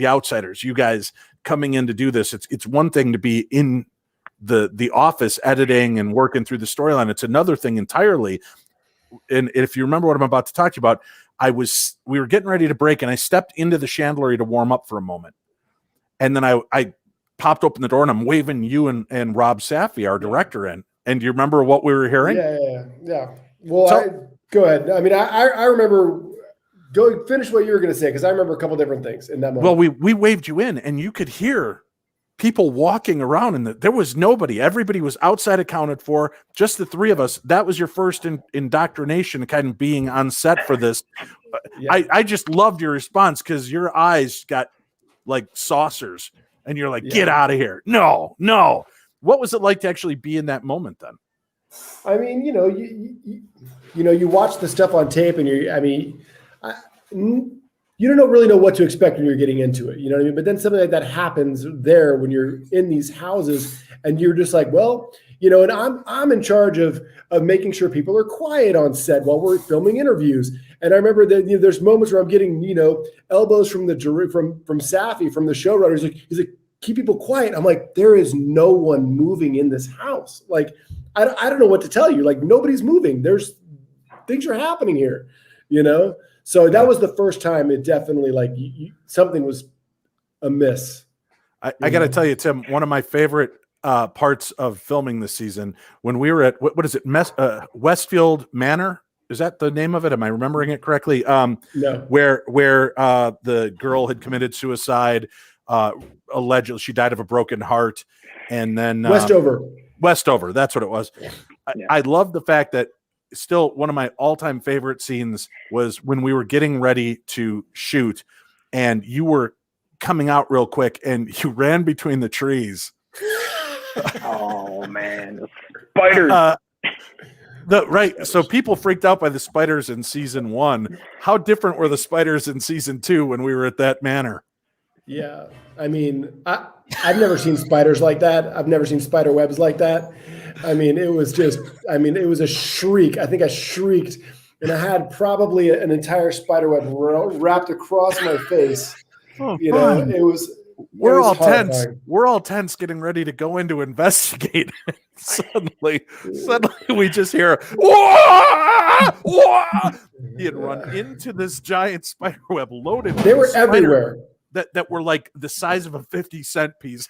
outsiders. You guys coming in to do this. It's one thing to be in the office editing and working through the storyline. It's another thing entirely. And if you remember what I'm about to talk to you about, we were getting ready to break, and I stepped into the chandlery to warm up for a moment. And then I popped open the door, and I'm waving you and Rob Safi, our director, in. And do you remember what we were hearing? Yeah. Well, go ahead. I mean, I remember. Go finish what you were going to say, because I remember a couple different things in that moment. Well, we waved you in, and you could hear people walking around, and there was nobody. Everybody was outside, accounted for, just the three of us. That was your first indoctrination, kind of being on set for this. Yeah. I just loved your response, because your eyes got like saucers, and you're like, get out of here. No. What was it like to actually be in that moment then? I mean, you watch the stuff on tape, and you don't really know what to expect when you're getting into it. You know what I mean? But then something like that happens there when you're in these houses, and you're just like, well, and I'm in charge of making sure people are quiet on set while we're filming interviews. And I remember that there's moments where I'm getting elbows from from Safi, from the showrunner. He's like, keep people quiet. I'm like, there is no one moving in this house. Like, I don't know what to tell you. Like, nobody's moving. There's things are happening here, So that was the first time it definitely something was amiss. I got to tell you, Tim, one of my favorite parts of filming this season, when we were at, what is it? Westfield Manor. Is that the name of it? Am I remembering it correctly? No. Where the girl had committed suicide. Allegedly, she died of a broken heart. And then Westover. That's what it was. Yeah. I love the fact that still one of my all-time favorite scenes was when we were getting ready to shoot, and you were coming out real quick, and you ran between the trees. Oh man, the spiders! Right. So people freaked out by the spiders in season 1. How different were the spiders in season 2 when we were at that manor? Yeah. I mean, I've never seen spiders like that. I've never seen spider webs like that. I mean, it was a shriek. I think I shrieked, and I had probably an entire spider web wrapped across my face. Oh, you know, it was. We're all horrifying. tense. We're all tense, getting ready to go in to investigate. suddenly, we just hear, "Wah! Wah!" He had run into this giant spider web loaded. They were everywhere. That were like the size of a 50-cent piece.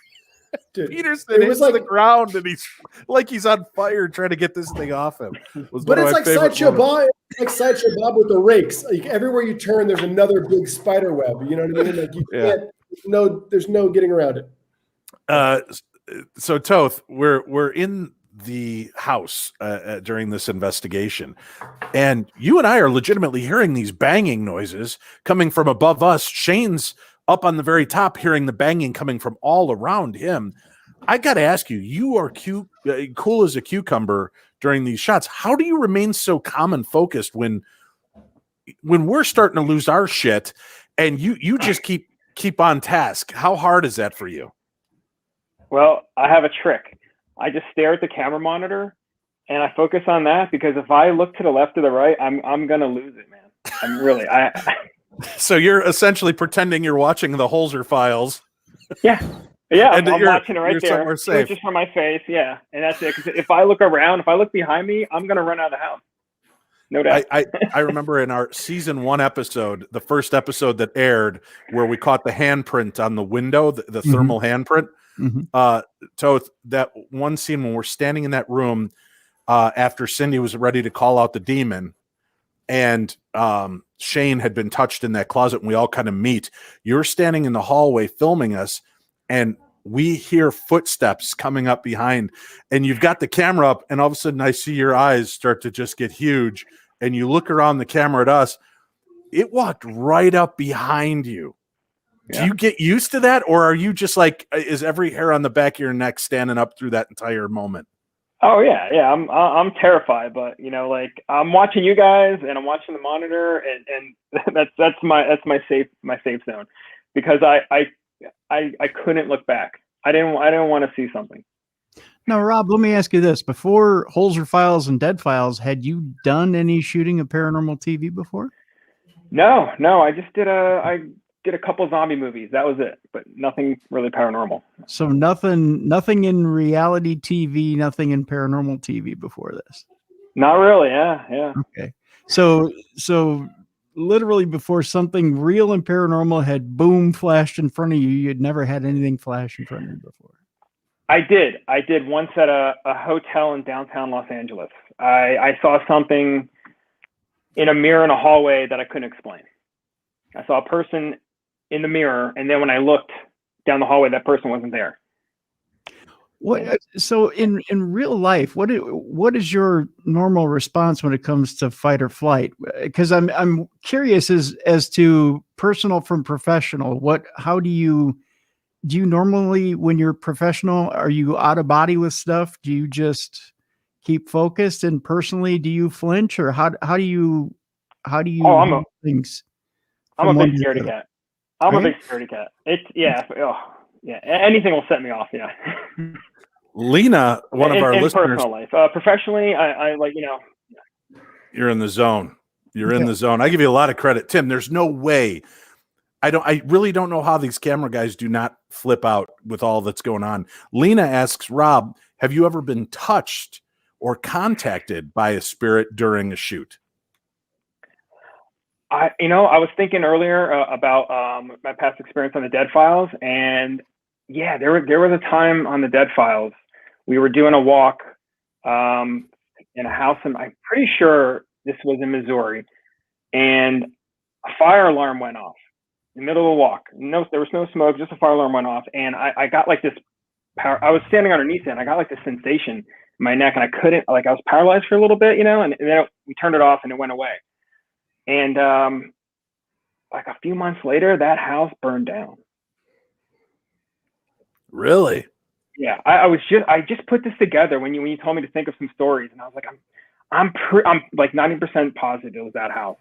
Dude, Peterson hits the ground and he's on fire trying to get this thing off him. But it's like Sideshow Bob, with the rakes. Like everywhere you turn, there's another big spider web. You know what I mean? Like you can't. There's no getting around it. So Toth, we're in the house during this investigation, and you and I are legitimately hearing these banging noises coming from above us. Shane's up on the very top, hearing the banging coming from all around him. I got to ask you, you are cool as a cucumber during these shots. How do you remain so calm and focused when we're starting to lose our shit, and you just keep on task? How hard is that for you? Well, I have a trick. I just stare at the camera monitor and I focus on that, because if I look to the left or the right, I'm gonna lose it, man. I'm really So you're essentially pretending you're watching the Holzer files. Yeah. And I'm watching it right there. Safe. Just from my face, yeah. And that's it. Because if I look around, if I look behind me, I'm gonna run out of the house. No doubt. I remember in our season 1 episode, the first episode that aired, where we caught the handprint on the window, the thermal handprint. Toth, that one scene when we're standing in that room after Cindy was ready to call out the demon, and Shane had been touched in that closet, and we all kind of meet. You're standing in the hallway filming us, and we hear footsteps coming up behind, and you've got the camera up, and all of a sudden I see your eyes start to just get huge, and you look around the camera at us. It walked right up behind you. Yeah. Do you get used to that, or are you just like, is every hair on the back of your neck standing up through that entire moment? Oh yeah. I'm terrified, but like I'm watching you guys and I'm watching the monitor, and that's my safe zone, because I couldn't look back. I didn't want to see something. Now, Rob, let me ask you this: before Holzer Files and Dead Files, had you done any shooting of paranormal TV before? No. I just did a couple zombie movies. That was it, but nothing really paranormal. So nothing in reality TV, nothing in paranormal TV before this. Not really. Yeah. Okay. So literally before something real and paranormal had boom flashed in front of you, you'd never had anything flash in front of you before. I did once at a hotel in downtown Los Angeles. I saw something in a mirror in a hallway that I couldn't explain. I saw a person in the mirror, and then when I looked down the hallway, that person wasn't there. So in real life, what is your normal response when it comes to fight or flight? Because I'm curious as to personal from professional. How do you normally, when you're professional, are you out of body with stuff? Do you just keep focused? And personally, do you flinch, or how do you do things? I'm a big scaredy cat. I'm a big scaredy cat. Anything will set me off. Yeah. Lena, one of our listeners. Personal life, professionally, I like You're in the zone. You're in the zone. I give you a lot of credit, Tim. There's no way. I really don't know how these camera guys do not flip out with all that's going on. Lena asks, Rob, have you ever been touched or contacted by a spirit during a shoot? I was thinking earlier about my past experience on the Dead Files, and yeah, there was a time on the Dead Files we were doing a walk in a house, and I'm pretty sure this was in Missouri, and a fire alarm went off in the middle of the walk. No, there was no smoke, just a fire alarm went off, and I got like this power. I was standing underneath it, and I got like this sensation in my neck, and I couldn't, like, I was paralyzed for a little bit, and then we turned it off, and it went away. And like a few months later, that house burned down. Really? Yeah, I just put this together when you told me to think of some stories, and I was like, I'm like 90% positive it was that house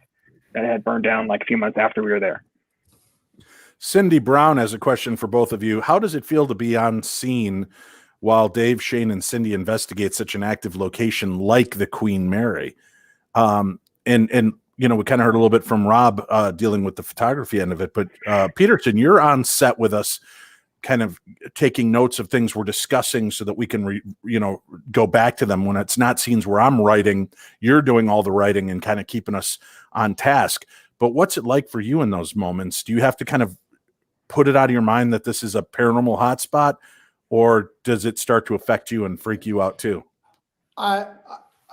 that had burned down like a few months after we were there. Cindy Brown has a question for both of you. How does it feel to be on scene while Dave, Shane, and Cindy investigate such an active location like the Queen Mary? And you know, we kind of heard a little bit from Rob dealing with the photography end of it, but Peterson, you're on set with us, kind of taking notes of things we're discussing so that we can, go back to them when it's not scenes where I'm writing. You're doing all the writing and kind of keeping us on task. But what's it like for you in those moments? Do you have to kind of put it out of your mind that this is a paranormal hotspot, or does it start to affect you and freak you out too?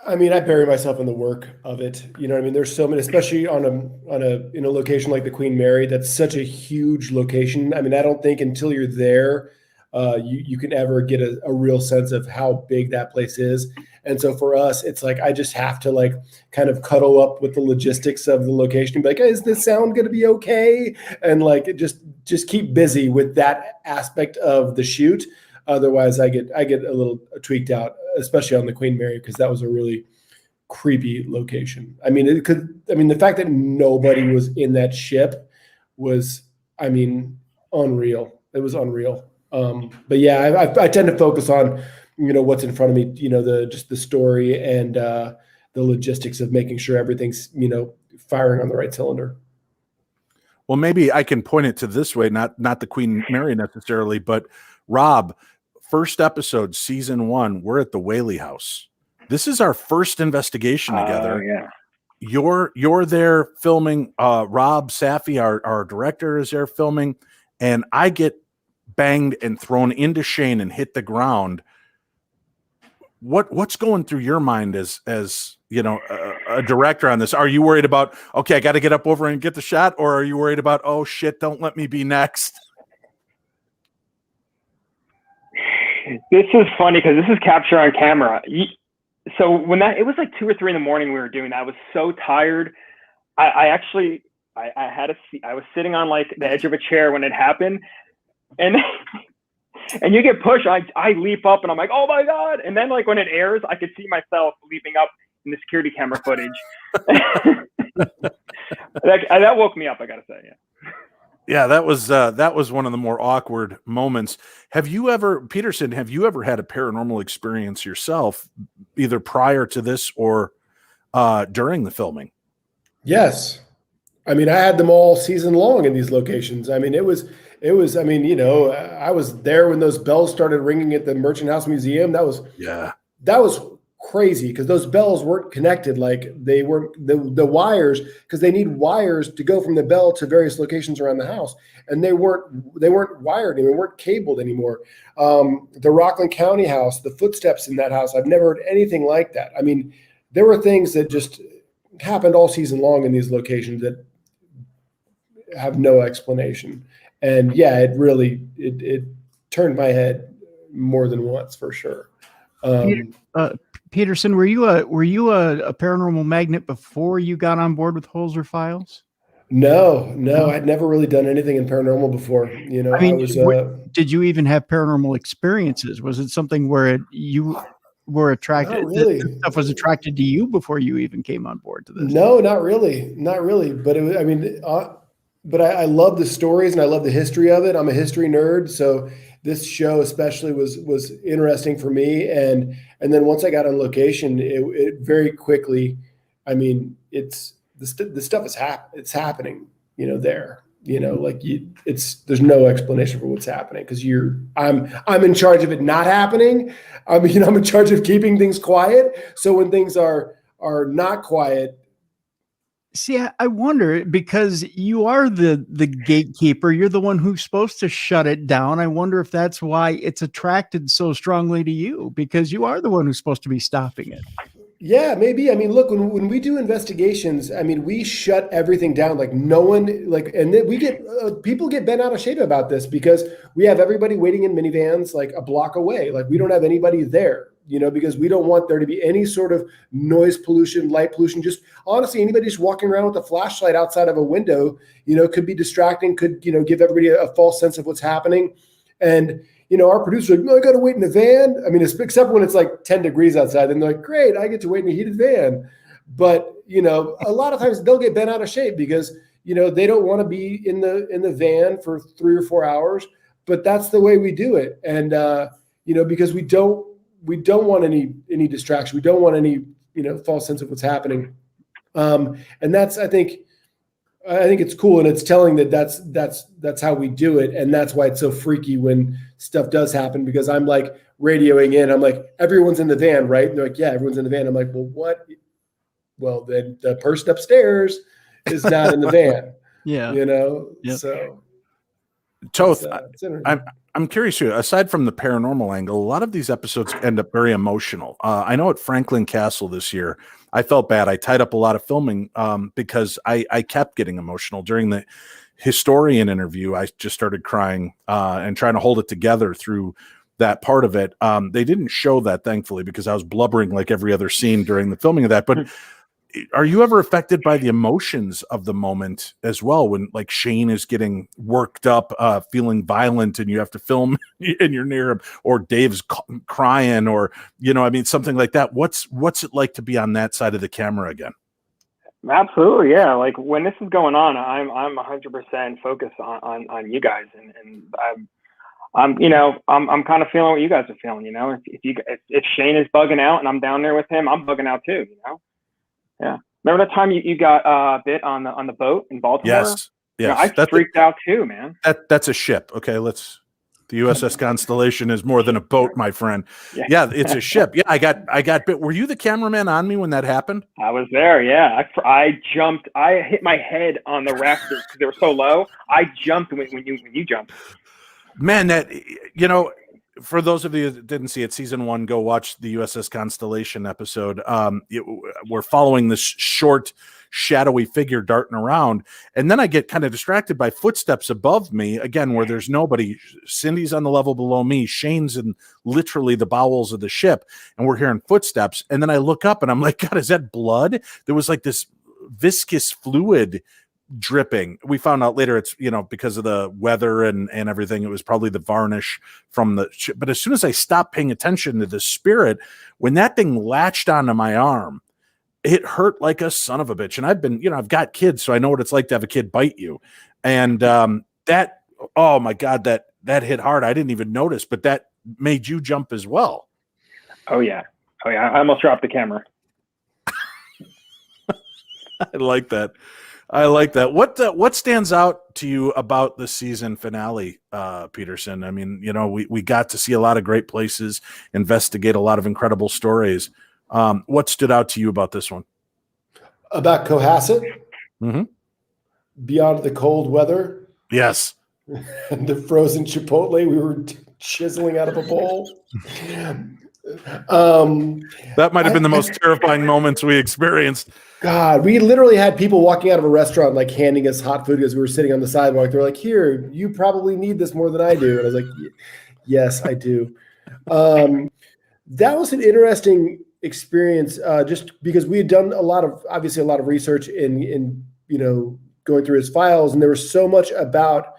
I mean, I bury myself in the work of it. You know what I mean? There's so many, especially in a location like the Queen Mary, that's such a huge location. I mean, I don't think until you're there, you can ever get a real sense of how big that place is. And so for us, it's like, I just have to like kind of cuddle up with the logistics of the location and be like, hey, is the sound going to be okay? And like, just keep busy with that aspect of the shoot. Otherwise I get a little tweaked out, especially on the Queen Mary, because that was a really creepy location. I mean, the fact that nobody was in that ship was, unreal. It was unreal. But yeah, I tend to focus on, what's in front of me, just the story and the logistics of making sure everything's, firing on the right cylinder. Well, maybe I can point it to this way, not the Queen Mary necessarily, but Rob, first episode, season 1, we're at the Whaley House. This is our first investigation together. Yeah. You're there filming. Rob Safi, our director, is there filming, and I get banged and thrown into Shane and hit the ground. What's going through your mind as a director on this? Are you worried about, okay, I got to get up over and get the shot, or are you worried about, oh shit, don't let me be next? This is funny because this is captured on camera. So when it was like 2 or 3 in the morning, we were doing that. I was so tired. I was sitting on like the edge of a chair when it happened, and you get pushed. I leap up and I'm like, oh my God. And then like when it airs, I could see myself leaping up in the security camera footage. that woke me up, I gotta say. Yeah. Yeah, that was one of the more awkward moments. Peterson, have you ever had a paranormal experience yourself, either prior to this or during the filming? Yes. I mean, I had them all season long in these locations. I mean, it was, I was there when those bells started ringing at the Merchant House Museum. That was crazy because those bells weren't connected. Like they weren't the wires, because they need wires to go from the bell to various locations around the house. And they weren't wired anymore, weren't cabled anymore. The Rockland County house, the footsteps in that house, I've never heard anything like that. I mean, there were things that just happened all season long in these locations that have no explanation. And yeah, it really, it turned my head more than once for sure. Peterson, were you a paranormal magnet before you got on board with Holzer Files? No, I'd never really done anything in paranormal before. I mean, did you even have paranormal experiences? Was it something where you were attracted? Not really. Stuff was attracted to you before you even came on board to this? No, not really. But it was, but I love the stories and I love the history of it. I'm a history nerd, so this show especially was interesting for me. And then once I got on location, it very quickly, I mean, it's the stuff it's happening, there, there's no explanation for what's happening because I'm in charge of it not happening. I'm in charge of keeping things quiet. So when things are not quiet. See, I wonder, because you are the gatekeeper, you're the one who's supposed to shut it down. I wonder if that's why it's attracted so strongly to you, because you are the one who's supposed to be stopping it. Yeah, maybe. I mean, look, when we do investigations, I mean, we shut everything down. Like no one, and then we get people get bent out of shape about this because we have everybody waiting in minivans like a block away. Like we don't have anybody there. Because we don't want there to be any sort of noise pollution, light pollution. Just honestly, anybody just walking around with a flashlight outside of a window, could be distracting, could, give everybody a false sense of what's happening. And, our producer, I got to wait in a van. I mean, except when it's like 10 degrees outside, then they're like, great, I get to wait in a heated van. But, a lot of times they'll get bent out of shape because, they don't want to be in the van for 3 or 4 hours, but that's the way we do it. And, because we don't want any distraction. We don't want any, false sense of what's happening. And that's, I think it's cool, and it's telling that that's how we do it, and that's why it's so freaky when stuff does happen, because I'm like radioing in. I'm like, everyone's in the van, right? And they're like, yeah, everyone's in the van. I'm like, well, what? Well, then the person upstairs is not in the van. Yeah. Yep. So Toth, I'm curious too. Aside from the paranormal angle, a lot of these episodes end up very emotional. I know at Franklin Castle this year, I felt bad. I tied up a lot of filming because I kept getting emotional during the historian interview. I just started crying and trying to hold it together through that part of it. They didn't show that, thankfully, because I was blubbering like every other scene during the filming of that. But are you ever affected by the emotions of the moment as well, when like Shane is getting worked up, feeling violent, and you have to film and you're near him, or Dave's crying, or something like that? What's it like to be on that side of the camera again? Absolutely, yeah. Like when this is going on, I'm 100% focused on you guys, and I'm kind of feeling what you guys are feeling. If Shane is bugging out and I'm down there with him, I'm bugging out too. Yeah. Remember that time you got bit on the boat in Baltimore? Yes. I freaked out too, man. That's a ship. Okay, the USS Constellation is more than a boat, my friend. Yeah, it's a ship. Yeah, I got bit. Were you the cameraman on me when that happened? I was there. Yeah, I jumped. I hit my head on the rafters because they were so low. I jumped when you jumped. Man, that for those of you that didn't see it, season 1, go watch the USS Constellation episode. We're following this short, shadowy figure darting around, and then I get kind of distracted by footsteps above me again, where there's nobody. Cindy's on the level below me. Shane's in literally the bowels of the ship, and we're hearing footsteps. And then I look up, and I'm like, God, is that blood? There was like this viscous fluid dripping. We found out later it's because of the weather and everything, it was probably the varnish from the ship. But as soon as I stopped paying attention to the spirit, when that thing latched onto my arm, it hurt like a son of a bitch. And I've been I've got kids, so I know what it's like to have a kid bite you. And that, oh my God, that hit hard. I didn't even notice, but that made you jump as well. Oh yeah, I almost dropped the camera. I like that. What stands out to you about the season finale, Peterson? I mean, we got to see a lot of great places, investigate a lot of incredible stories. What stood out to you about this one? About Cohasset? Mm-hmm. Beyond the cold weather? Yes. And the frozen Chipotle we were chiseling out of a bowl? That might have been the most terrifying moments we experienced. God, we literally had people walking out of a restaurant like handing us hot food because we were sitting on the sidewalk. They're like, "Here, you probably need this more than I do." And I was like, "Yes, I do." That was an interesting experience, just because we had done a lot of research in going through his files, and there was so much about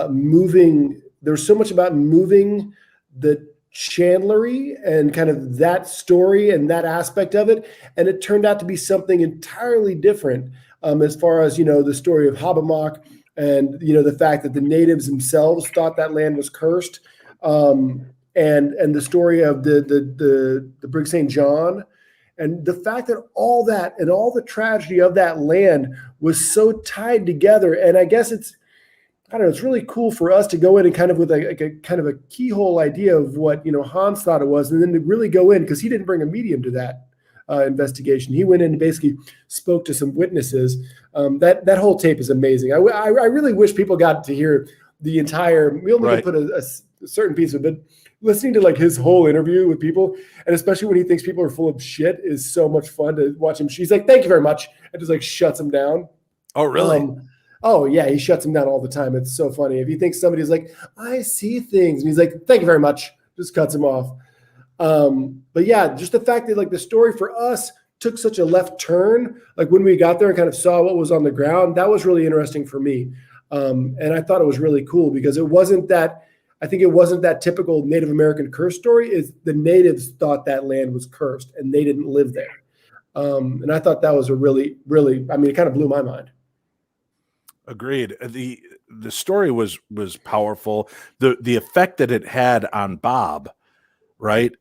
moving. There was so much about moving the Chandlery and kind of that story and that aspect of it, and it turned out to be something entirely different, as far as the story of Habermock and the fact that the natives themselves thought that land was cursed, and the story of the Brig St. John, and the fact that all that and all the tragedy of that land was so tied together. And I guess it's really cool for us to go in and kind of with a kind of a keyhole idea of what, Hans thought it was, and then to really go in, because he didn't bring a medium to that investigation. He went in and basically spoke to some witnesses. That whole tape is amazing. I really wish people got to hear the entire, we only put a certain piece of it, listening to like his whole interview with people, and especially when he thinks people are full of shit, is so much fun to watch him. She's like, "Thank you very much," and just like shuts him down. Oh, really? Oh yeah, he shuts him down all the time. It's so funny. If he thinks somebody's like, "I see things," and he's like, "Thank you very much," just cuts him off. But yeah, just the fact that like the story for us took such a left turn, like when we got there and kind of saw what was on the ground, that was really interesting for me. And I thought it was really cool because it wasn't that typical Native American curse story. Is the natives thought that land was cursed and they didn't live there. And I thought that was a really, really, it kind of blew my mind. Agreed. The story was powerful. The effect that it had on Bob, right?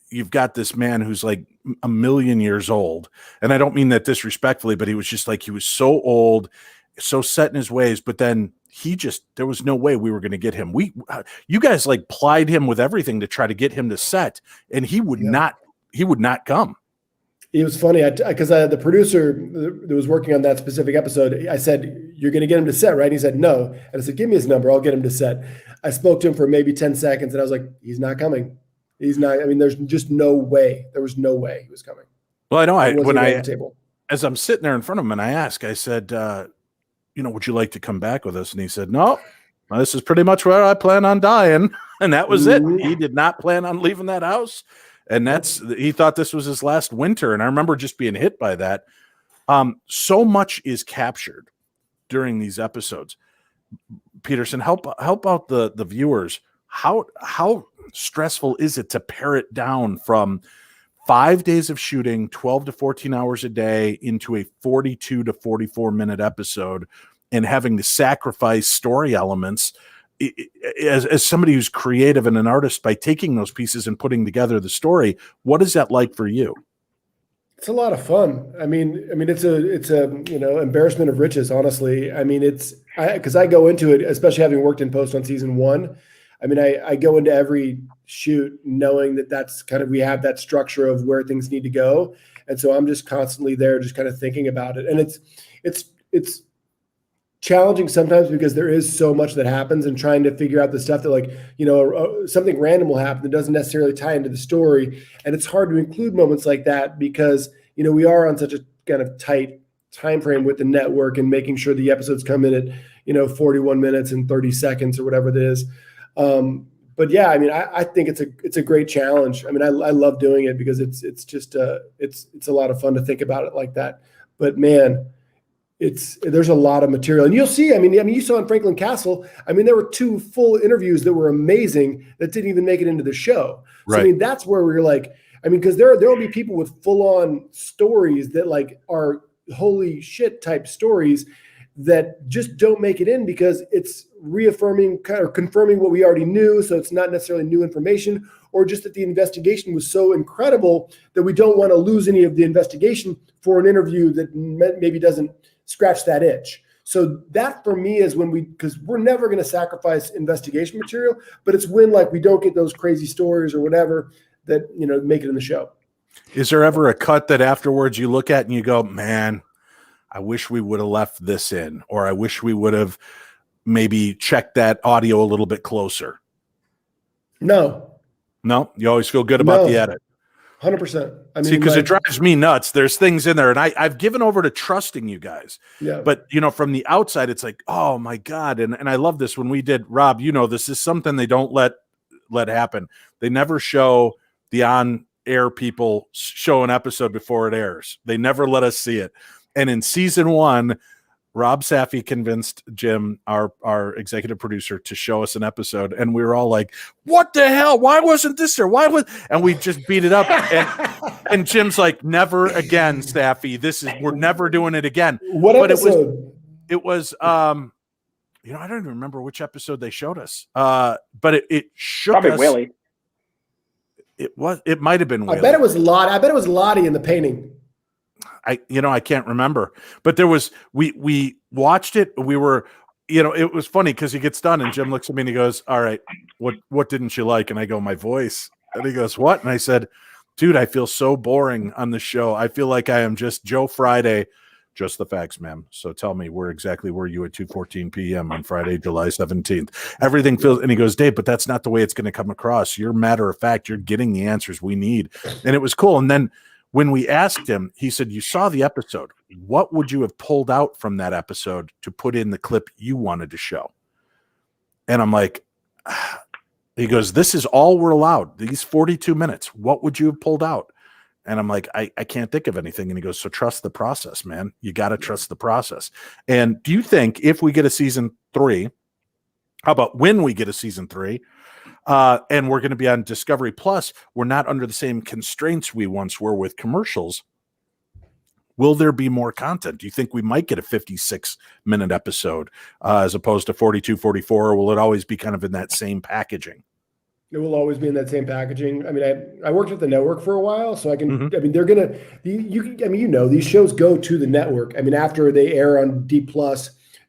You've got this man who's like a million years old, and I don't mean that disrespectfully, but he was just like, he was so old, so set in his ways, but then there was no way we were going to get him. You guys like plied him with everything to try to get him to set, and he would not come. It was funny because the producer that was working on that specific episode, I said, "You're going to get him to set, right?" And he said, "No." And I said, "Give me his number. I'll get him to set." I spoke to him for maybe 10 seconds, and I was like, "He's not coming. He's not. I mean, there's just no way. There was no way he was coming." Well, I know. As I'm sitting there in front of him, and I said, "Would you like to come back with us?" And he said, "No, this is pretty much where I plan on dying." And that was it. He did not plan on leaving that house. And he thought this was his last winter. And I remember just being hit by that. So much is captured during these episodes. Peterson, help out the viewers. How stressful is it to pare it down from 5 days of shooting, 12 to 14 hours a day, into a 42 to 44 minute episode, and having to sacrifice story elements as somebody who's creative and an artist by taking those pieces and putting together the story? What is that like for you? It's a lot of fun. I mean, it's a embarrassment of riches, honestly. I mean, because I go into it, especially having worked in post on season 1. I mean, I go into every shoot knowing that's kind of, we have that structure of where things need to go. And so I'm just constantly there, just kind of thinking about it. And it's challenging sometimes because there is so much that happens, and trying to figure out the stuff that something random will happen that doesn't necessarily tie into the story. And it's hard to include moments like that because, we are on such a kind of tight time frame with the network and making sure the episodes come in at, 41 minutes and 30 seconds or whatever it is. But yeah, I mean, I think it's a great challenge. I mean, I love doing it because it's just it's a lot of fun to think about it like that. But man, there's a lot of material, and you'll see. I mean, you saw in Franklin Castle. I mean, there were 2 full interviews that were amazing that didn't even make it into the show. So right. I mean, that's where we're like, because there will be people with full on stories that like are holy shit type stories that just don't make it in because it's reaffirming or confirming what we already knew. So it's not necessarily new information, or just that the investigation was so incredible that we don't want to lose any of the investigation for an interview that maybe doesn't scratch that itch. So that for me is because we're never going to sacrifice investigation material, but it's when like we don't get those crazy stories or whatever that, make it in the show. Is there ever a cut that afterwards you look at and you go, man, I wish we would have left this in, or I wish we would have maybe checked that audio a little bit closer? No, you always feel good about the edit. 100%. I mean, because it drives me nuts. There's things in there, and I've given over to trusting you guys. Yeah. But from the outside, it's like, oh my God. And I love this when we did, Rob, this is something they don't let happen. They never show the on-air people show an episode before it airs. They never let us see it. And in season 1, Rob Safi convinced Jim, our executive producer, to show us an episode, and we were all like, "What the hell? Why wasn't this there? Why was?" And we just beat it up. And Jim's like, "Never again, Safi. We're never doing it again." What episode? It was I don't even remember which episode they showed us. But it shook probably us. Willie. It might have been Willie. I bet it was Lottie in the painting. I can't remember, but there was, we watched it. We were, it was funny because he gets done and Jim looks at me and he goes, "All right, what didn't you like?" And I go, "My voice." And he goes, "What?" And I said, "Dude, I feel so boring on the show. I feel like I am just Joe Friday, just the facts, ma'am. So tell me, where exactly were you at 2:14 p.m. on Friday, July 17th? Everything feels," and he goes, "Dave, but that's not the way it's going to come across. You're matter of fact. You're getting the answers we need." And it was cool. And then when we asked him, he said, "You saw the episode. What would you have pulled out from that episode to put in the clip you wanted to show?" And I'm like, he goes, "This is all we're allowed. These 42 minutes. What would you have pulled out?" And I'm like, I can't think of anything. And he goes, "So trust the process, man. You got to trust the process." And do you think if we get a season 3, how about when we get a season 3, and we're going to be on Discovery Plus, we're not under the same constraints we once were with commercials. will there be more content? Do you think we might get a 56-minute episode as opposed to 42, 44, or will it always be kind of in that same packaging? It will always be in that same packaging. I mean, I worked at the network for a while, so I can. I mean, they're gonna. These shows go to the network. I mean, after they air on D+,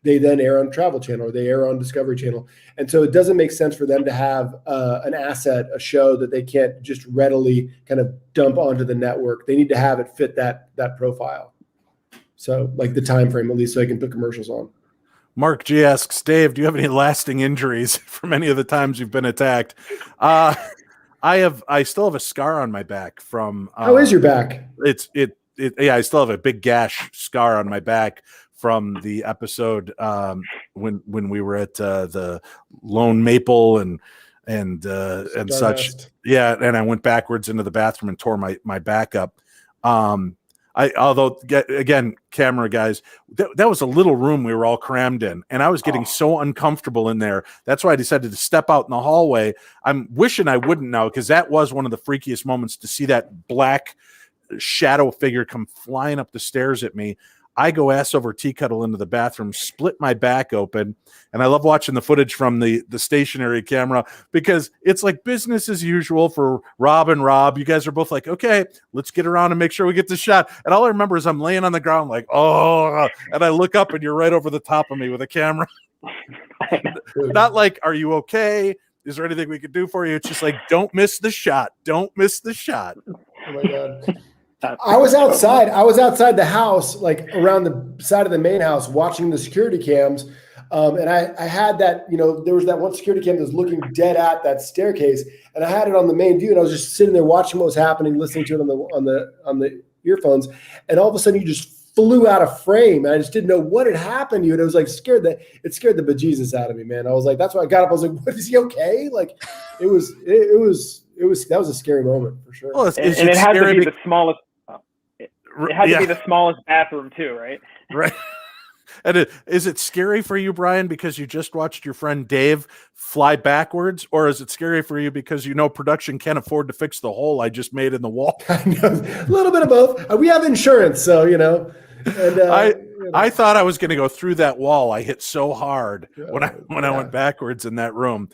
they then air on Travel Channel, or they air on Discovery Channel, and so it doesn't make sense for them to have an asset, a show that they can't just readily kind of dump onto the network. They need to have it fit that profile. So, like the time frame, at least, so I can put commercials on. Mark G asks, Dave, do you have any lasting injuries from any of the times you've been attacked? I still have a scar on my back from. How is your back? Yeah, I still have a big gash scar on my back from the episode when we were at the Lone Maple and such. Yeah, and I went backwards into the bathroom and tore my back up. Again, camera guys, that was a little room we were all crammed in, and I was getting so uncomfortable in there. That's why I decided to step out in the hallway. I'm wishing I wouldn't now, because that was one of the freakiest moments to see that black shadow figure come flying up the stairs at me. I go ass over tea kettle into the bathroom, split my back open, and I love watching the footage from the stationary camera because it's like business as usual for Rob and Rob. You guys are both like, okay, let's get around and make sure we get the shot. And all I remember is I'm laying on the ground like, oh, and I look up and you're right over the top of me with a camera. Not like, are you okay? Is there anything we could do for you? It's just like, don't miss the shot. Don't miss the shot. Oh my God. I was outside the house, like around the side of the main house, watching the security cams. And I had that, there was that one security cam that was looking dead at that staircase, and I had it on the main view, and I was just sitting there watching what was happening, listening to it on the earphones. And all of a sudden you just flew out of frame. And I just didn't know what had happened to you. And it was like scared the bejesus out of me, man. I was like, that's why I got up. I was like, what, is he okay? Like that was a scary moment for sure. Well, and it had to be the smallest. It had to be the smallest bathroom too, right? Right. And is it scary for you, Brian, because you just watched your friend Dave fly backwards, or is it scary for you because production can't afford to fix the hole I just made in the wall? I know, a little bit of both. We have insurance, so And, I thought I was going to go through that wall. I hit so hard when I went backwards in that room.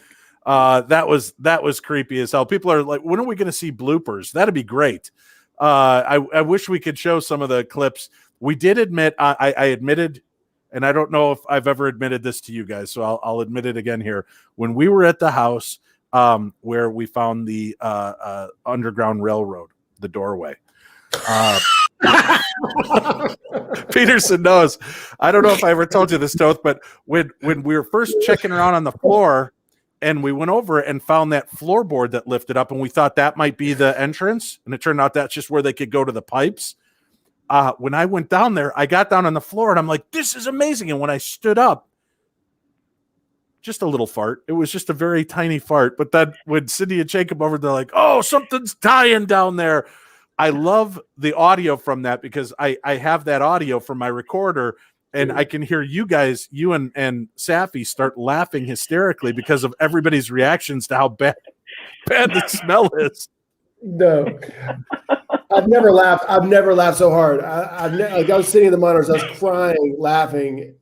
That was creepy as hell. People are like, when are we going to see bloopers? That'd be great. I wish we could show some of the clips. We did admit, I admitted, and I don't know if I've ever admitted this to you guys, so I'll admit it again here. When we were at the house where we found the Underground Railroad, the doorway. Peterson knows. I don't know if I ever told you this, Toth, but when we were first checking around on the floor, and we went over and found that floorboard that lifted up, and we thought that might be the entrance, and it turned out that's just where they could go to the pipes. When I went down there, I got down on the floor, and I'm like, this is amazing. And when I stood up, just a little fart. It was just a very tiny fart. But then when Cindy and Jacob over, they're like, oh, something's dying down there. I love the audio from that because I have that audio from my recorder, and I can hear you guys, you and Safi, start laughing hysterically because of everybody's reactions to how bad the smell is. No, I've never laughed so hard. I was sitting in the monitors, I was crying, laughing.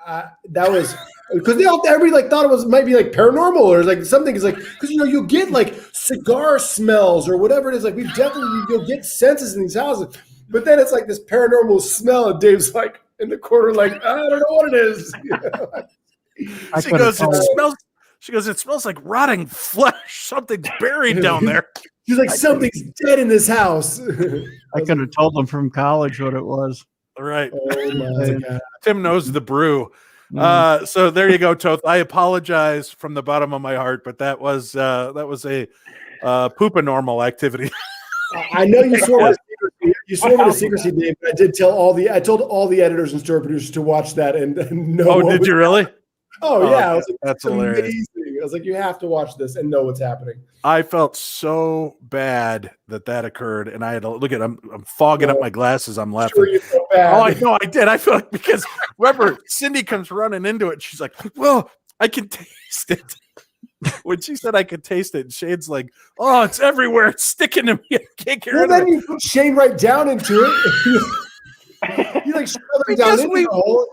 That was because everybody thought it might be like paranormal or like something. Is like because you'll get like cigar smells or whatever it is. Like you'll get senses in these houses, but then it's like this paranormal smell, and Dave's like in the corner, like, I don't know what it is. She goes, it smells like rotting flesh. Something's buried down there. She's like, something's dead in this house. I could have told them from college what it was. Right. Oh my God. Tim knows the brew. So there you go, Toth. I apologize from the bottom of my heart, but that was a poopanormal activity. I know you swore to secrecy. You swore to secrecy, Dave. I told all the editors and story producers to watch that, and no. Oh, did you really? Oh yeah, I was like, that's hilarious. Amazing. I was like, you have to watch this and know what's happening. I felt so bad that occurred, and I had to look at. I'm fogging up my glasses. I'm laughing. Sure, you feel bad. Oh, I know, I did. I feel like because remember, Cindy comes running into it. She's like, "Well, I can taste it." When she said I could taste it, Shane's like, "Oh, it's everywhere. It's sticking to me. I can't get rid of it." Then you put Shane right down into it. You like shove it down in the hole.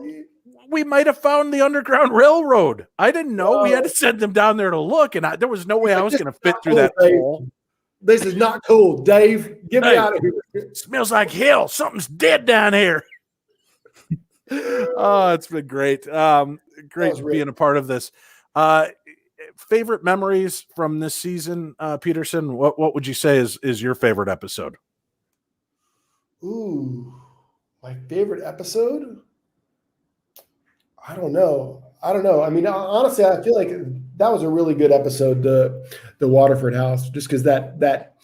We might have found the Underground Railroad. I didn't know. We had to send them down there to look, and there was no way I was going to fit through that hole. This is not cool, Dave. Get me out of here. Smells like hell. Something's dead down here. Oh, it's been great. Great being a part of this. Favorite memories from this season, Peterson? What would you say is your favorite episode? Ooh, my favorite episode? I don't know. I mean, honestly, I feel like that was a really good episode, the Waterford house, just because that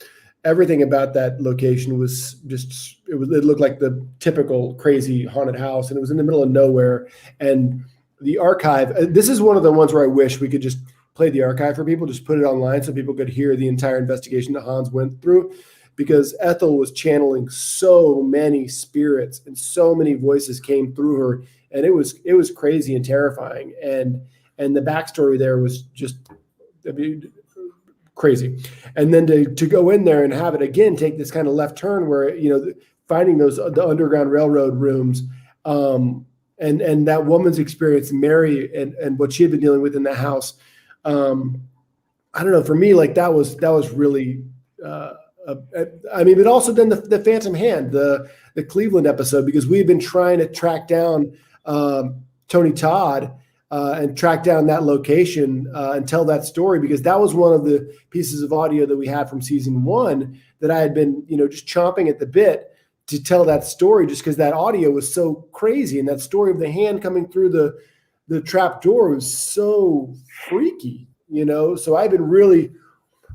everything about that location was just it looked like the typical crazy haunted house, and it was in the middle of nowhere. And the archive, this is one of the ones where I wish we could just play the archive for people, just put it online so people could hear the entire investigation that Hans went through, because Ethel was channeling so many spirits and so many voices came through her, and it was crazy and terrifying. And the backstory there was just crazy. And then to go in there and have it again take this kind of left turn where, finding the Underground Railroad rooms, and that woman's experience, Mary, and what she had been dealing with in the house. I don't know, for me, like that was really but also then the Phantom Hand, the Cleveland episode, because we had been trying to track down Tony Todd and track down that location and tell that story, because that was one of the pieces of audio that we had from season 1 that I had been, just chomping at the bit to tell that story, just because that audio was so crazy. And that story of the hand coming through the trap door was so freaky, so I've been really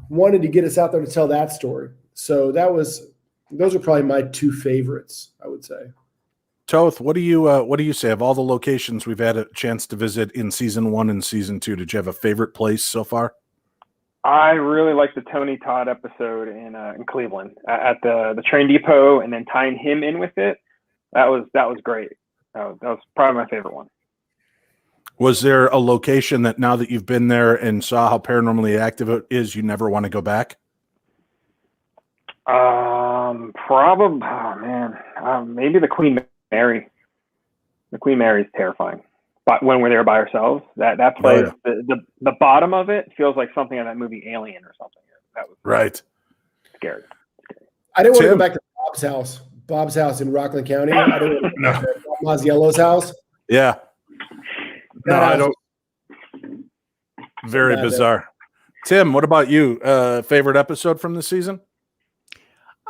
wanted to get us out there to tell that story. So those are probably my 2 favorites, I would say. Toth, what do you say of all the locations we've had a chance to visit in season 1 and season 2? Did you have a favorite place so far? I really liked the Tony Todd episode in Cleveland at the train depot, and then tying him in with it. That was great. That was probably my favorite one. Was there a location that, now that you've been there and saw how paranormally active it is, you never want to go back? Probably. Oh man, maybe the Queen Mary. The Queen Mary is terrifying. But when we're there by ourselves, that place, the bottom of it feels like something in that movie Alien or something. That was right. Scary. I didn't want to go back to Bob's house in Rockland County. I didn't want to go back to Mazziello's house. Yeah. No, I don't. Very bizarre. Tim, what about you? Favorite episode from the season?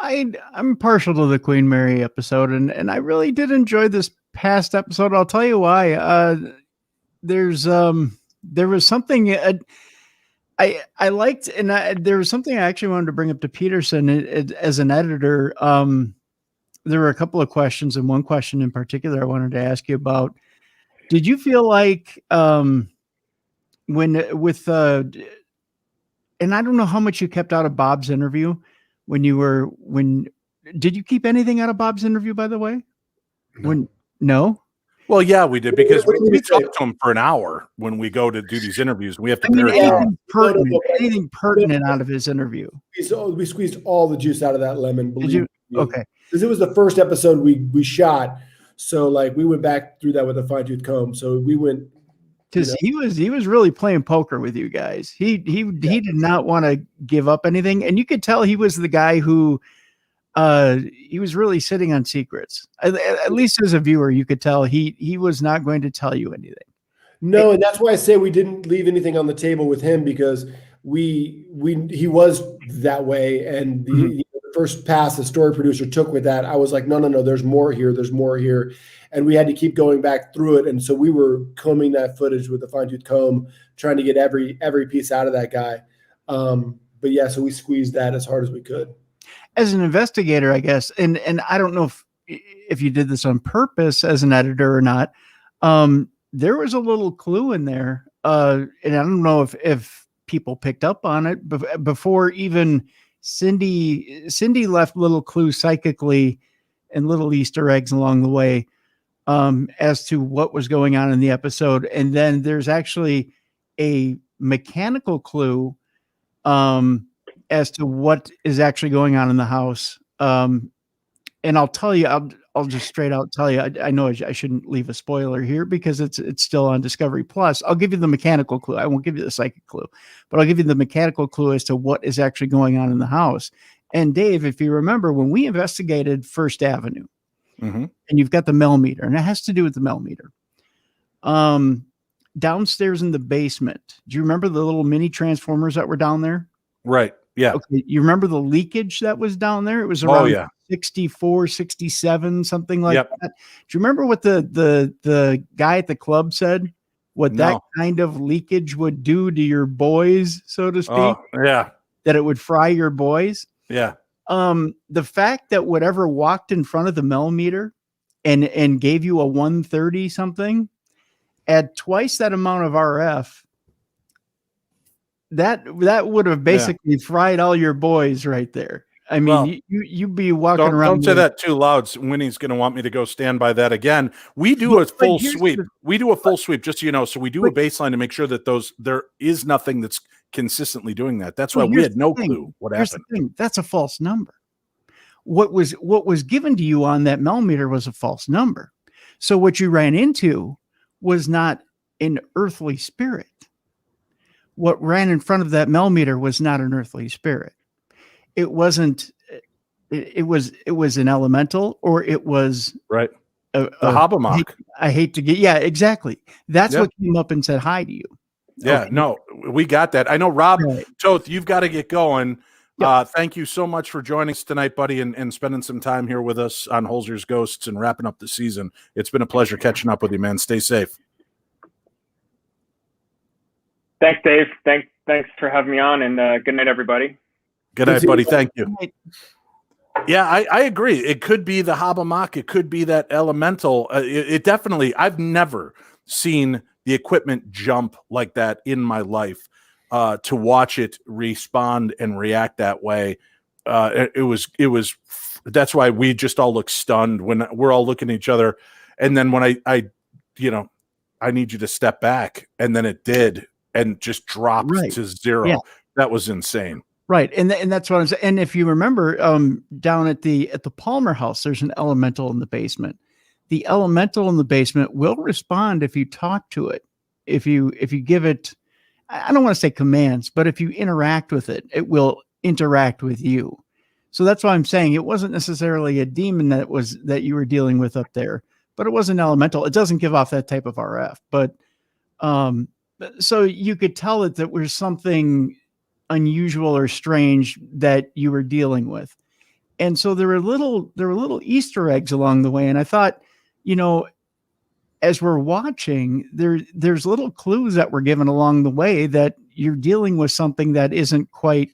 I'm partial to the Queen Mary episode, and I really did enjoy this past episode. I'll tell you why. There was something I liked, and there was something I actually wanted to bring up to Peterson as an editor. There were a couple of questions, and one question in particular I wanted to ask you about. Did you feel like and I don't know how much you kept out of Bob's interview did you keep anything out of Bob's interview, by the way? No? Well, yeah, we did, because we talked to him for an hour when we go to do these interviews. We have to anything pertinent out of his interview. We squeezed all the juice out of that lemon. Did you? Okay. Because it was the first episode we shot. So we went back through that with a fine-tooth comb. So we went, because he was really playing poker with you guys. He did not want to give up anything, and you could tell he was the guy who he was really sitting on secrets. At least as a viewer, you could tell he was not going to tell you anything. No, and that's why I say we didn't leave anything on the table with him, because he was that way, and the first pass the story producer took with that, I was like, no, there's more here. And we had to keep going back through it. And so we were combing that footage with a fine-tooth comb, trying to get every piece out of that guy. But yeah, so we squeezed that as hard as we could. As an investigator, I guess, and I don't know if you did this on purpose as an editor or not, there was a little clue in there. And I don't know if people picked up on it before even Cindy left little clues psychically and little Easter eggs along the way as to what was going on in the episode. And then there's actually a mechanical clue as to what is actually going on in the house. And I'll tell you, I'll I'll just straight out tell you. I know I shouldn't leave a spoiler here because it's still on Discovery Plus. I'll give you the mechanical clue. I won't give you the psychic clue, but I'll give you the mechanical clue as to what is actually going on in the house. And Dave, if you remember, when we investigated First Avenue, and you've got the Mel meter, and it has to do with the Mel meter. Downstairs in the basement, do you remember the little mini transformers that were down there? Right. Yeah. Okay. You remember the leakage that was down there? It was around 64, 67, something like that. Do you remember what the guy at the club said? What that kind of leakage would do to your boys, so to speak? Oh, yeah. That it would fry your boys? Yeah. The fact that whatever walked in front of the Mel meter and gave you a 130 something at twice that amount of RF, that would have basically fried all your boys right there. I mean, you'd be walking around. Don't say that too loud. Winnie's going to want me to go stand by that again. We do a full sweep. We do a full sweep, just so you know. So we do a baseline to make sure that there is nothing that's consistently doing that. That's why we had no clue what happened. The thing. That's a false number. What was given to you on that Mel meter was a false number. So what you ran into was not an earthly spirit. What ran in front of that Mel meter was not an earthly spirit. It wasn't. It was an elemental, or it was right. The Habermock. I hate to get exactly. That's what came up and said hi to you. Yeah, no, we got that. I know, Rob Toth, you've got to get going. Thank you so much for joining us tonight, buddy, and spending some time here with us on Holzer's Ghosts and wrapping up the season. It's been a pleasure catching up with you, man. Stay safe. Thanks, Dave. Thanks for having me on, and good night, everybody. Good night, buddy. Thank you. Yeah, I agree. It could be the Habermock. It could be that elemental. It definitely, I've never seen the equipment jump like that in my life. To watch it respond and react that way. It was, that's why we just all look stunned when we're all looking at each other. And then when I need you to step back, and then it did, and just dropped to zero. Yeah. That was insane. Right. And that's what I'm saying. And if you remember, down at the Palmer house, there's an elemental in the basement. The elemental in the basement will respond if you talk to it. If you give it, I don't want to say commands, but if you interact with it, it will interact with you. So that's why I'm saying it wasn't necessarily a demon that you were dealing with up there, but it was an elemental. It doesn't give off that type of RF, but so you could tell that there was something unusual or strange that you were dealing with. And so there were little Easter eggs along the way. And I thought, as we're watching, there's little clues that were given along the way that you're dealing with something that isn't quite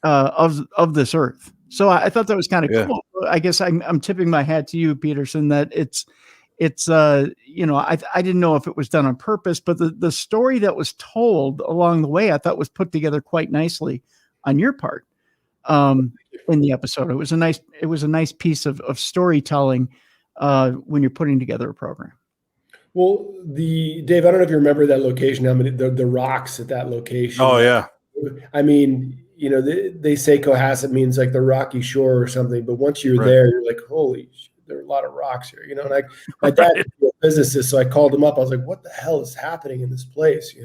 of this earth. So I thought that was kind of cool. I guess I'm tipping my hat to you, Peterson, that it's I didn't know if it was done on purpose, but the story that was told along the way, I thought was put together quite nicely on your part in the episode. It was a nice piece of storytelling when you're putting together a program. Well, Dave, I don't know if you remember that location. How many the rocks at that location? Oh yeah. I mean, they say Cohasset means like the rocky shore or something, but once you're there, you're like, holy shit, there are a lot of rocks here. And my dad is a physicist, so I called him up. I was like, what the hell is happening in this place?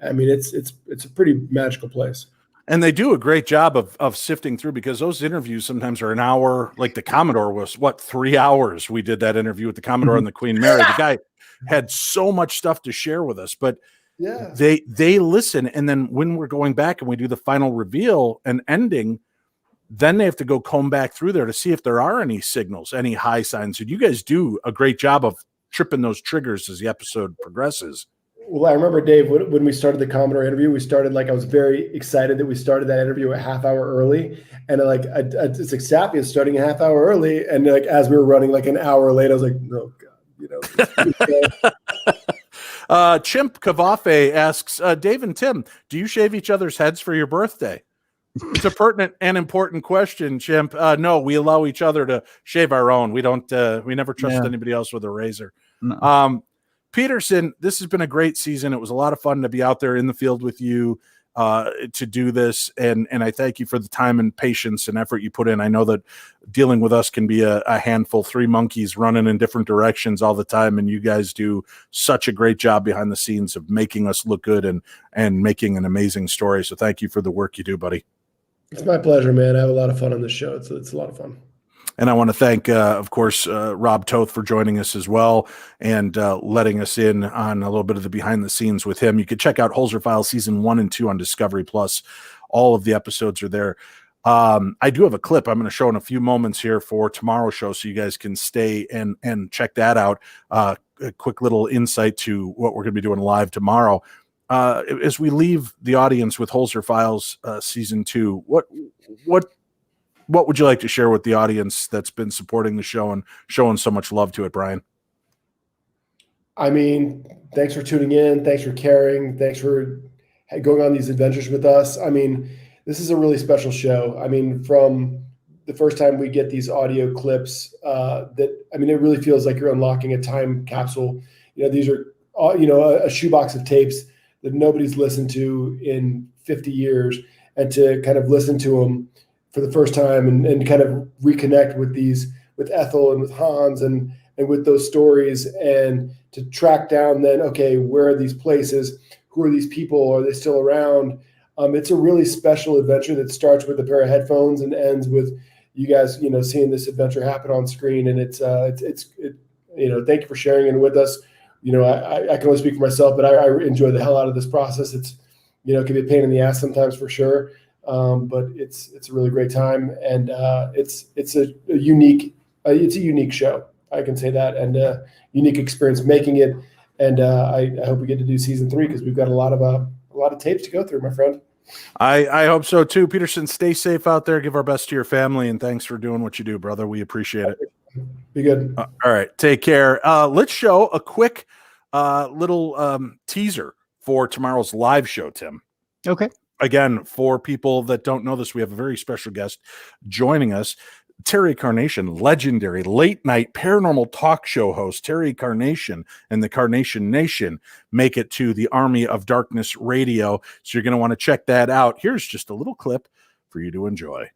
I mean, it's a pretty magical place. And they do a great job of sifting through, because those interviews sometimes are an hour. Like the Commodore was 3 hours. We did that interview with the Commodore and the Queen Mary. The guy had so much stuff to share with us, but they listen. And then when we're going back and we do the final reveal and ending, then they have to go comb back through there to see if there are any signals, any high signs. And you guys do a great job of tripping those triggers as the episode progresses. Well, I remember, Dave, when we started the Commodore interview, we started I was very excited that we started that interview a half hour early. And it's like Sappy is starting a half hour early. And as we were running an hour late, I was like, oh God, Chimp Kavafe asks, Dave and Tim, do you shave each other's heads for your birthday? It's a pertinent and important question, Chimp. No, we allow each other to shave our own. We don't, we never trust anybody else with a razor. No. Peterson, this has been a great season. It was a lot of fun to be out there in the field with you. to do this, and I thank you for the time and patience and effort you put in. I know that dealing with us can be a handful, 3 monkeys running in different directions all the time, and you guys do such a great job behind the scenes of making us look good and making an amazing story. So thank you for the work you do, buddy. It's my pleasure, man. I have a lot of fun on this show. It's a lot of fun. And I want to thank, of course, Rob Toth for joining us as well and letting us in on a little bit of the behind the scenes with him. You can check out Holzer Files season 1 and 2 on Discovery Plus. All of the episodes are there. I do have a clip I'm going to show in a few moments here for tomorrow's show, so you guys can stay and check that out. A quick little insight to what we're going to be doing live tomorrow. As we leave the audience with Holzer Files season 2, what would you like to share with the audience that's been supporting the show and showing so much love to it, Brian? I mean, thanks for tuning in. Thanks for caring. Thanks for going on these adventures with us. I mean, this is a really special show. I mean, from the first time we get these audio clips, it really feels like you're unlocking a time capsule. These are, a shoebox of tapes that nobody's listened to in 50 years, and to kind of listen to them for the first time and kind of reconnect with Ethel and with Hans and with those stories, and to track down then, okay, where are these places? Who are these people? Are they still around? It's a really special adventure that starts with a pair of headphones and ends with you guys, seeing this adventure happen on screen. And it's thank you for sharing it with us. I can only speak for myself, but I enjoy the hell out of this process. It's, it can be a pain in the ass sometimes for sure. But it's a really great time, and it's a unique show. I can say that, and a unique experience making it. And I hope we get to do season 3, because we've got a lot of tapes to go through, my friend. I hope so too. Peterson, stay safe out there. Give our best to your family, and thanks for doing what you do, brother. We appreciate it. Be good. All right, take care. Let's show a quick little teaser for tomorrow's live show, Tim. Okay. Again, for people that don't know this, we have a very special guest joining us. Terry Carnation, legendary late night paranormal talk show host Terry Carnation and the Carnation Nation make it to the Army of Darkness Radio. So you're going to want to check that out. Here's just a little clip for you to enjoy.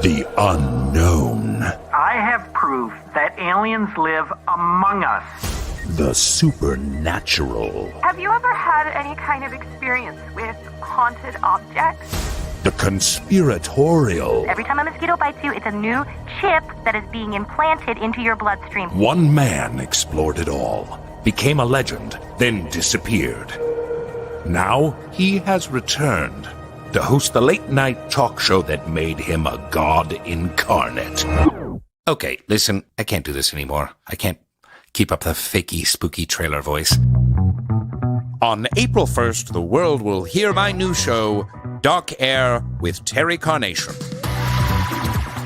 The unknown. I have proof that aliens live among us. The supernatural. Have you ever had any kind of experience with haunted objects? The conspiratorial. Every time a mosquito bites you, it's a new chip that is being implanted into your bloodstream. One man explored it all, became a legend, then disappeared. Now he has returned to host the late-night talk show that made him a god incarnate. Okay, listen, I can't do this anymore. I can't keep up the fakey, spooky trailer voice. On April 1st, the world will hear my new show, Dark Air with Terry Carnation.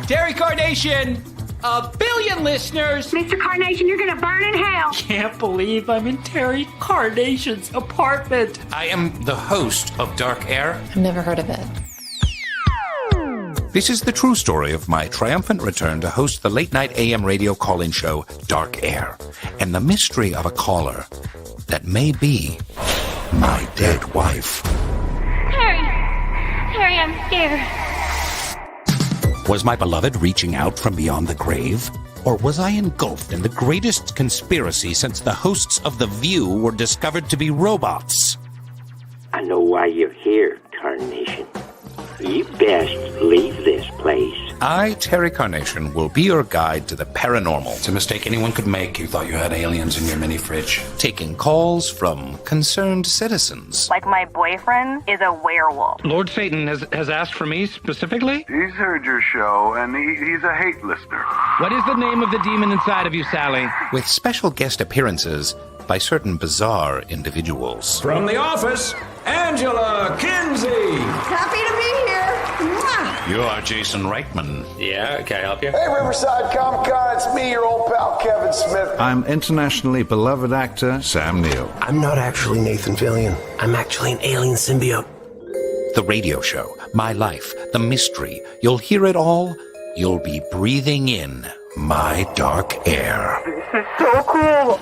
Terry Carnation! 1 billion listeners! Mr. Carnation, you're gonna burn in hell! Can't believe I'm in Terry Carnation's apartment! I am the host of Dark Air. I've never heard of it. This is the true story of my triumphant return to host the late-night AM radio call-in show, Dark Air, and the mystery of a caller that may be my dead wife. Terry, I'm scared. Was my beloved reaching out from beyond the grave? Or was I engulfed in the greatest conspiracy since the hosts of The View were discovered to be robots? I know why you're here, Carnation. You best leave this place. I, Terry Carnation, will be your guide to the paranormal. It's a mistake anyone could make. You thought you had aliens in your mini fridge. Taking calls from concerned citizens. Like my boyfriend is a werewolf. Lord Satan has asked for me specifically? He's heard your show, and he's a hate listener. What is the name of the demon inside of you, Sally? With special guest appearances by certain bizarre individuals. From The Office, Angela Kinsey. Happy to be here. Mwah. You are Jason Reitman. Yeah, can I help you? Hey, Riverside Comic-Con, it's me, your old pal, Kevin Smith. I'm internationally beloved actor Sam Neill. I'm not actually Nathan Fillion. I'm actually an alien symbiote. The radio show, my life, the mystery. You'll hear it all. You'll be breathing in my dark air. This is so cool.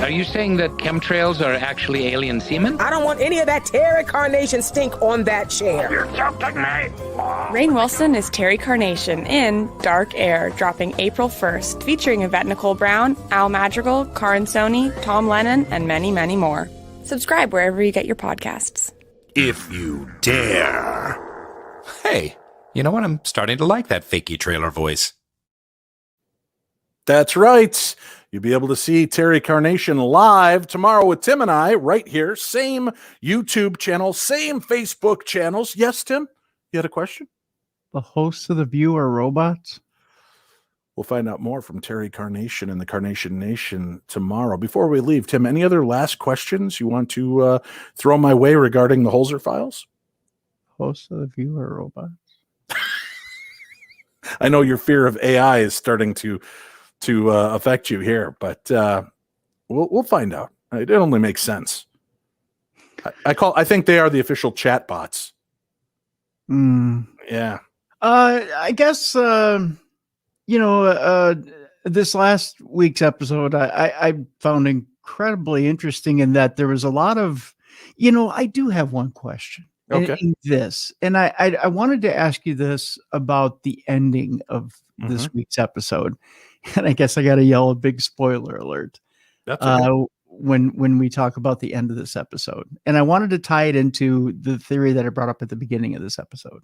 Are you saying that chemtrails are actually alien semen? I don't want any of that Terry Carnation stink on that chair. You're joking me. Rainn Wilson is Terry Carnation in Dark Air, dropping April 1st, featuring Yvette Nicole Brown, Al Madrigal, Karin Soni, Tom Lennon, and many, many more. Subscribe wherever you get your podcasts. If you dare. Hey, you know what? I'm starting to like that fakey trailer voice. That's right. You'll be able to see Terry Carnation live tomorrow with Tim and I right here. Same YouTube channel, same Facebook channels. Yes, Tim, you had a question? The hosts of The View are robots? We'll find out more from Terry Carnation and the Carnation Nation tomorrow. Before we leave, Tim, any other last questions you want to throw my way regarding the Holzer files? Hosts of The View are robots? I know your fear of AI is starting to affect you here, but we'll find out. It only makes sense. I think they are the official chat bots. Yeah. I guess this last week's episode I found incredibly interesting in that there was a lot of, I do have one question. Okay. In this, and I wanted to ask you this about the ending of this week's episode. And I guess I got to yell a big spoiler alert. That's okay. When we talk about the end of this episode. And I wanted to tie it into the theory that I brought up at the beginning of this episode.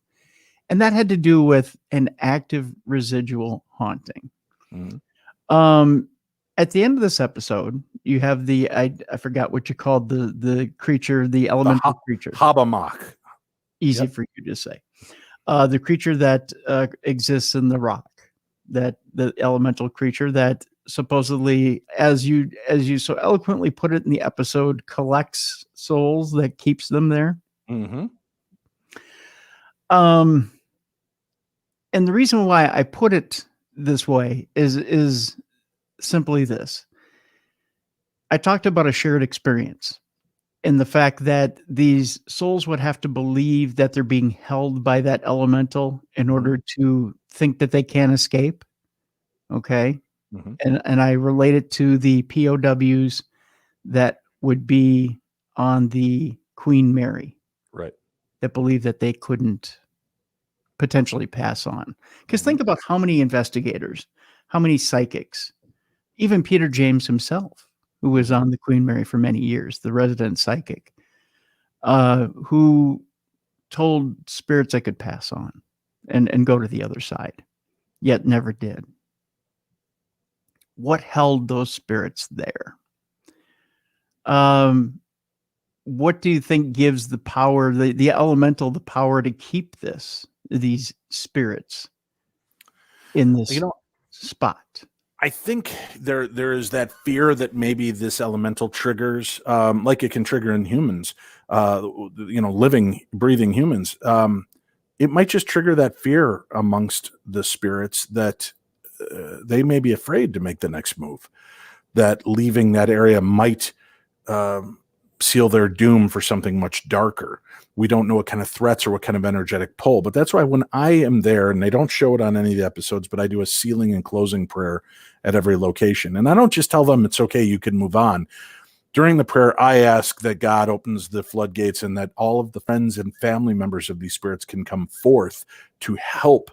And that had to do with an active residual haunting. At the end of this episode, you have I forgot what you called the creature, the elemental creature. Habamak. Easy for you to say. The creature that exists in the rock. That the elemental creature that supposedly, as you so eloquently put it in the episode, collects souls that keeps them there. Mm-hmm. And the reason why I put it this way is simply this. I talked about a shared experience and the fact that these souls would have to believe that they're being held by that elemental in order to think that they can escape. Okay. And I relate it to the POWs that would be on the Queen Mary. Right. That believe that they couldn't potentially pass on. Because think about how many investigators, how many psychics, even Peter James himself, who was on the Queen Mary for many years, the resident psychic, who told spirits they could pass on and go to the other side, yet never did. What held those spirits there? What do you think gives the power, the elemental, the power to keep these spirits in this spot? I think there is that fear that maybe this elemental triggers, like it can trigger in humans, living, breathing humans. It might just trigger that fear amongst the spirits that they may be afraid to make the next move, that leaving that area might seal their doom for something much darker. We don't know what kind of threats or what kind of energetic pull, but that's why when I am there, and they don't show it on any of the episodes, but I do a sealing and closing prayer at every location. And I don't just tell them it's okay, you can move on. During the prayer, I ask that God opens the floodgates and that all of the friends and family members of these spirits can come forth to help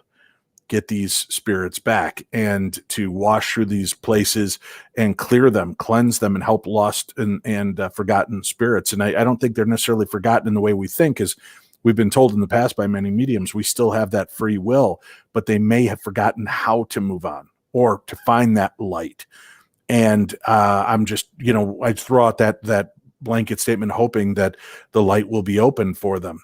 get these spirits back and to wash through these places and clear them, cleanse them, and help lost and forgotten spirits. And I don't think they're necessarily forgotten in the way we think, as we've been told in the past by many mediums. We still have that free will, but they may have forgotten how to move on or to find that light. And I'm just, I throw out that blanket statement hoping that the light will be open for them.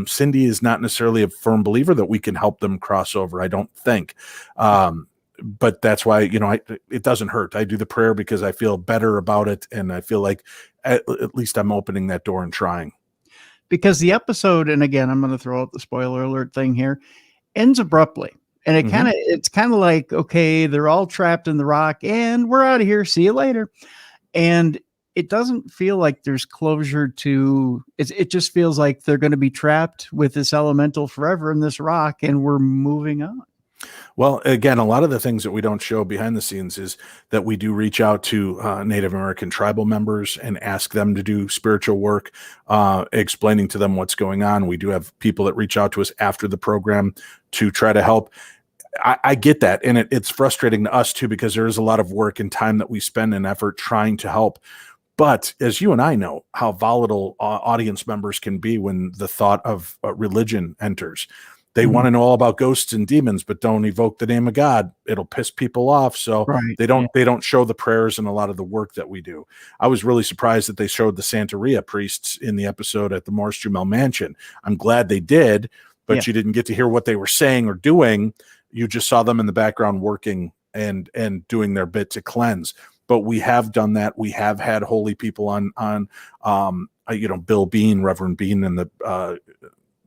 Cindy is not necessarily a firm believer that we can help them cross over. I don't think. But that's why, it doesn't hurt. I do the prayer because I feel better about it. And I feel like at least I'm opening that door and trying. Because the episode, and again, I'm going to throw out the spoiler alert thing here, ends abruptly. And it's kind of like, okay, they're all trapped in the rock and we're out of here. See you later. And it doesn't feel like there's closure to it. It just feels like they're going to be trapped with this elemental forever in this rock and we're moving on. Well, again, a lot of the things that we don't show behind the scenes is that we do reach out to Native American tribal members and ask them to do spiritual work, explaining to them what's going on. We do have people that reach out to us after the program to try to help. I get that. And it's frustrating to us too, because there is a lot of work and time that we spend and effort trying to help. But as you and I know how volatile audience members can be when the thought of religion enters. They want to know all about ghosts and demons, but don't evoke the name of God. It'll piss people off. So they don't show the prayers and a lot of the work that we do. I was really surprised that they showed the Santeria priests in the episode at the Morris Jumel Mansion. I'm glad they did, but you didn't get to hear what they were saying or doing. You just saw them in the background working and doing their bit to cleanse. But we have done that. We have had holy people on Bill Bean, Reverend Bean, in the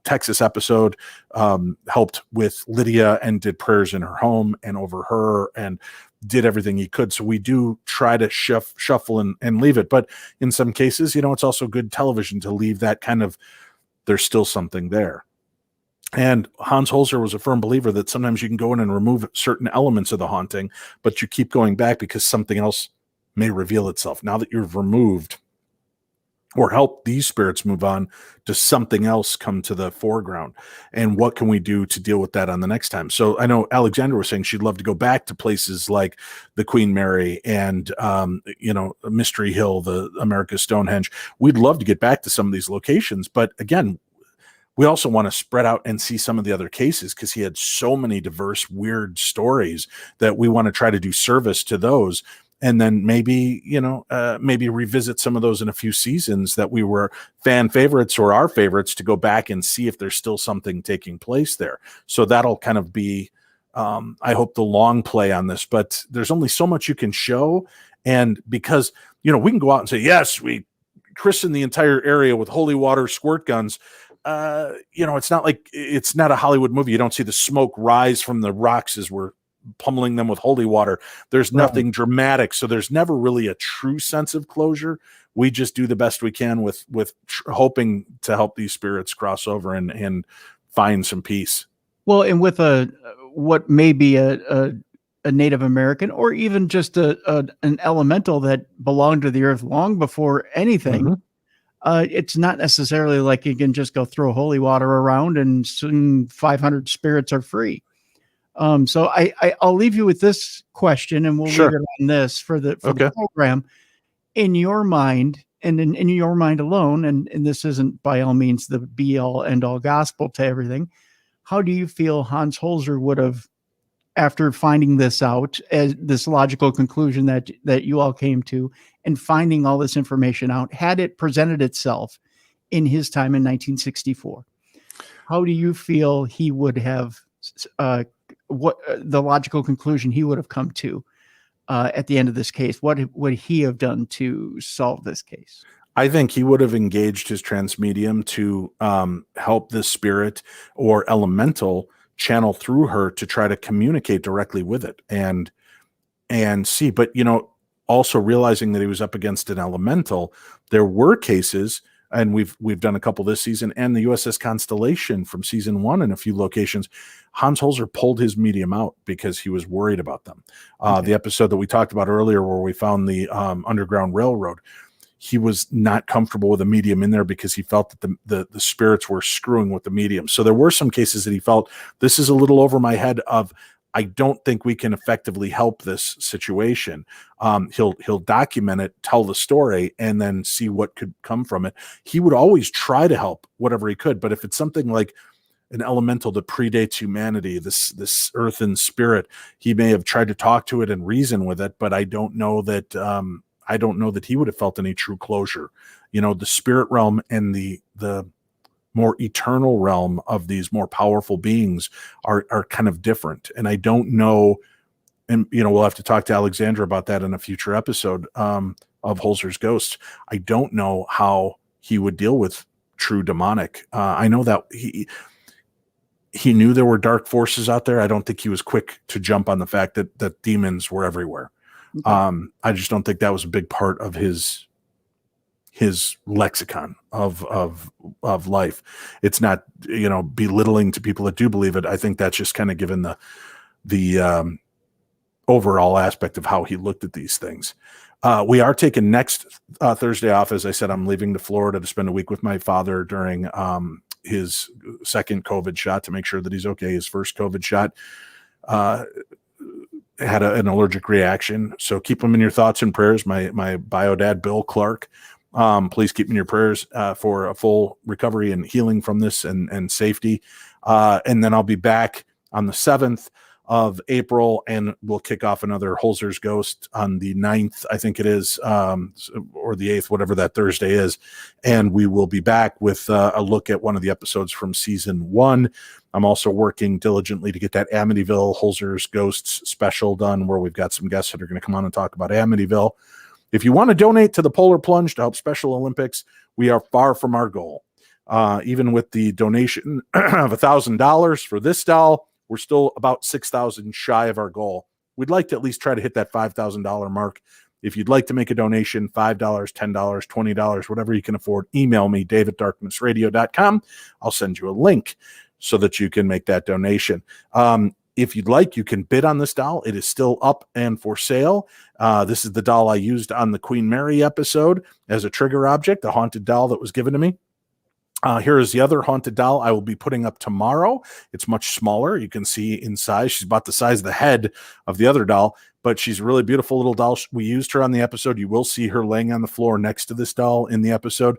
Texas episode, helped with Lydia and did prayers in her home and over her and did everything he could. So we do try to shuffle and leave it. But in some cases, it's also good television to leave that kind of, there's still something there. And Hans Holzer was a firm believer that sometimes you can go in and remove certain elements of the haunting, but you keep going back because something else may reveal itself. Now that you've removed or help these spirits move on, does something else come to the foreground? And what can we do to deal with that on the next time? So I know Alexandra was saying she'd love to go back to places like the Queen Mary and, Mystery Hill, the America's Stonehenge. We'd love to get back to some of these locations. But again, we also want to spread out and see some of the other cases because he had so many diverse, weird stories that we want to try to do service to those. And then maybe revisit some of those in a few seasons that we were fan favorites or our favorites, to go back and see if there's still something taking place there. So that'll kind of be, I hope, the long play on this, but there's only so much you can show. And because, we can go out and say, yes, we christened the entire area with holy water squirt guns. It's not like, it's not a Hollywood movie. You don't see the smoke rise from the rocks as we're pummeling them with holy water. There's nothing dramatic. So there's never really a true sense of closure. We just do the best we can with hoping to help these spirits cross over and find some peace. Well, and with what may be a Native American or even just an elemental that belonged to the earth long before anything, it's not necessarily like you can just go throw holy water around and soon 500 spirits are free. So I'll leave you with this question, and we'll leave it on this for the program. In your mind, and in your mind alone, and this isn't by all means the be all end all gospel to everything, how do you feel Hans Holzer would have, after finding this out, as this logical conclusion that you all came to, and finding all this information out, had it presented itself in his time in 1964? How do you feel he would have, what the logical conclusion he would have come to at the end of this case? What would he have done to solve this case? I think he would have engaged his transmedium to help the spirit or elemental channel through her to try to communicate directly with it and see. But, also realizing that he was up against an elemental, there were cases, and we've done a couple this season, and the USS Constellation from season 1 in a few locations, Hans Holzer pulled his medium out because he was worried about them. The episode that we talked about earlier where we found the Underground Railroad, he was not comfortable with a medium in there because he felt that the spirits were screwing with the medium. So there were some cases that he felt, this is a little over my head of, I don't think we can effectively help this situation. He'll document it, tell the story, and then see what could come from it. He would always try to help whatever he could. But if it's something like an elemental that predates humanity, this earthen spirit, he may have tried to talk to it and reason with it. But I don't know that he would have felt any true closure. The spirit realm and the more eternal realm of these more powerful beings are kind of different. And I don't know, and we'll have to talk to Alexandra about that in a future episode of Holzer's Ghosts. I don't know how he would deal with true demonic. I know that he knew there were dark forces out there. I don't think he was quick to jump on the fact that demons were everywhere. I just don't think that was a big part of his lexicon of life. It's not, belittling to people that do believe it. I think that's just kind of given the overall aspect of how he looked at these things. We are taking next Thursday off. As I said, I'm leaving to Florida to spend a week with my father during his second COVID shot to make sure that he's okay. His first COVID shot had an allergic reaction. So keep him in your thoughts and prayers. My bio dad, Bill Clark, please keep him in your prayers for a full recovery and healing from this and safety. And then I'll be back on the 7th of April, and we'll kick off another Holzer's Ghost on the 9th, I think it is, or the 8th, whatever that Thursday is. And we will be back with a look at one of the episodes from season 1. I'm also working diligently to get that Amityville Holzer's Ghosts special done, where we've got some guests that are going to come on and talk about Amityville. If you want to donate to the Polar Plunge to help Special Olympics, we are far from our goal. Even with the donation of $1,000 for this doll, we're still about $6,000 shy of our goal. We'd like to at least try to hit that $5,000 mark. If you'd like to make a donation, $5, $10, $20, whatever you can afford, email me, dave@darknessradio.com. I'll send you a link so that you can make that donation. If you'd like, you can bid on this doll. It is still up and for sale. This is the doll I used on the Queen Mary episode as a trigger object, a haunted doll that was given to me. Here is the other haunted doll I will be putting up tomorrow. It's much smaller. You can see in size. She's about the size of the head of the other doll, but she's a really beautiful little doll. We used her on the episode. You will see her laying on the floor next to this doll in the episode.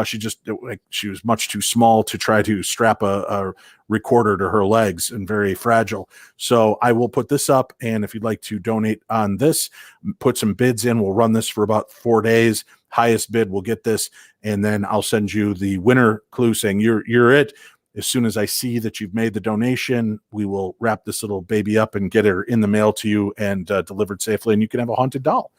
She was much too small to try to strap a recorder to her legs and very fragile. So I will put this up, and if you'd like to donate on this, put some bids in. We'll run this for about 4 days. Highest bid will get this, and then I'll send you the winner clue saying you're it. As soon as I see that you've made the donation, we will wrap this little baby up and get her in the mail to you and delivered safely, and you can have a haunted doll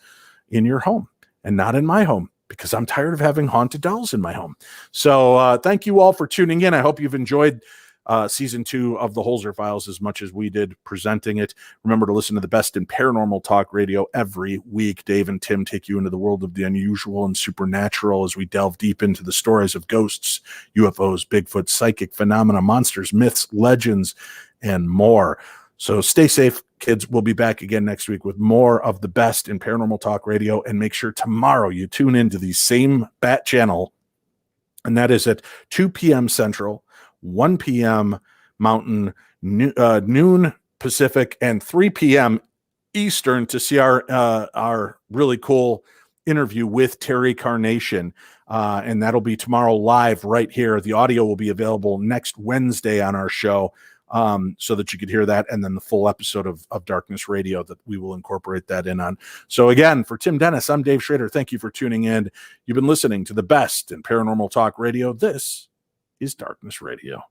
in your home and not in my home, because I'm tired of having haunted dolls in my home. So thank you all for tuning in. I hope you've enjoyed season 2 of the Holzer Files as much as we did presenting it. Remember to listen to the best in paranormal talk radio every week. Dave and Tim take you into the world of the unusual and supernatural as we delve deep into the stories of ghosts, UFOs, Bigfoot, psychic phenomena, monsters, myths, legends, and more. So stay safe, kids. We'll be back again next week with more of the best in paranormal talk radio. And make sure tomorrow you tune into the same Bat channel, and that is at 2 p.m. Central, 1 p.m. Mountain, noon Pacific, and 3 p.m. Eastern to see our really cool interview with Terry Carnation. And that'll be tomorrow live right here. The audio will be available next Wednesday on our show, so that you could hear that, and then the full episode of Darkness Radio that we will incorporate that in on. So again, for Tim Dennis, I'm Dave Schrader. Thank you for tuning in. You've been listening to the best in paranormal talk radio. This is Darkness Radio.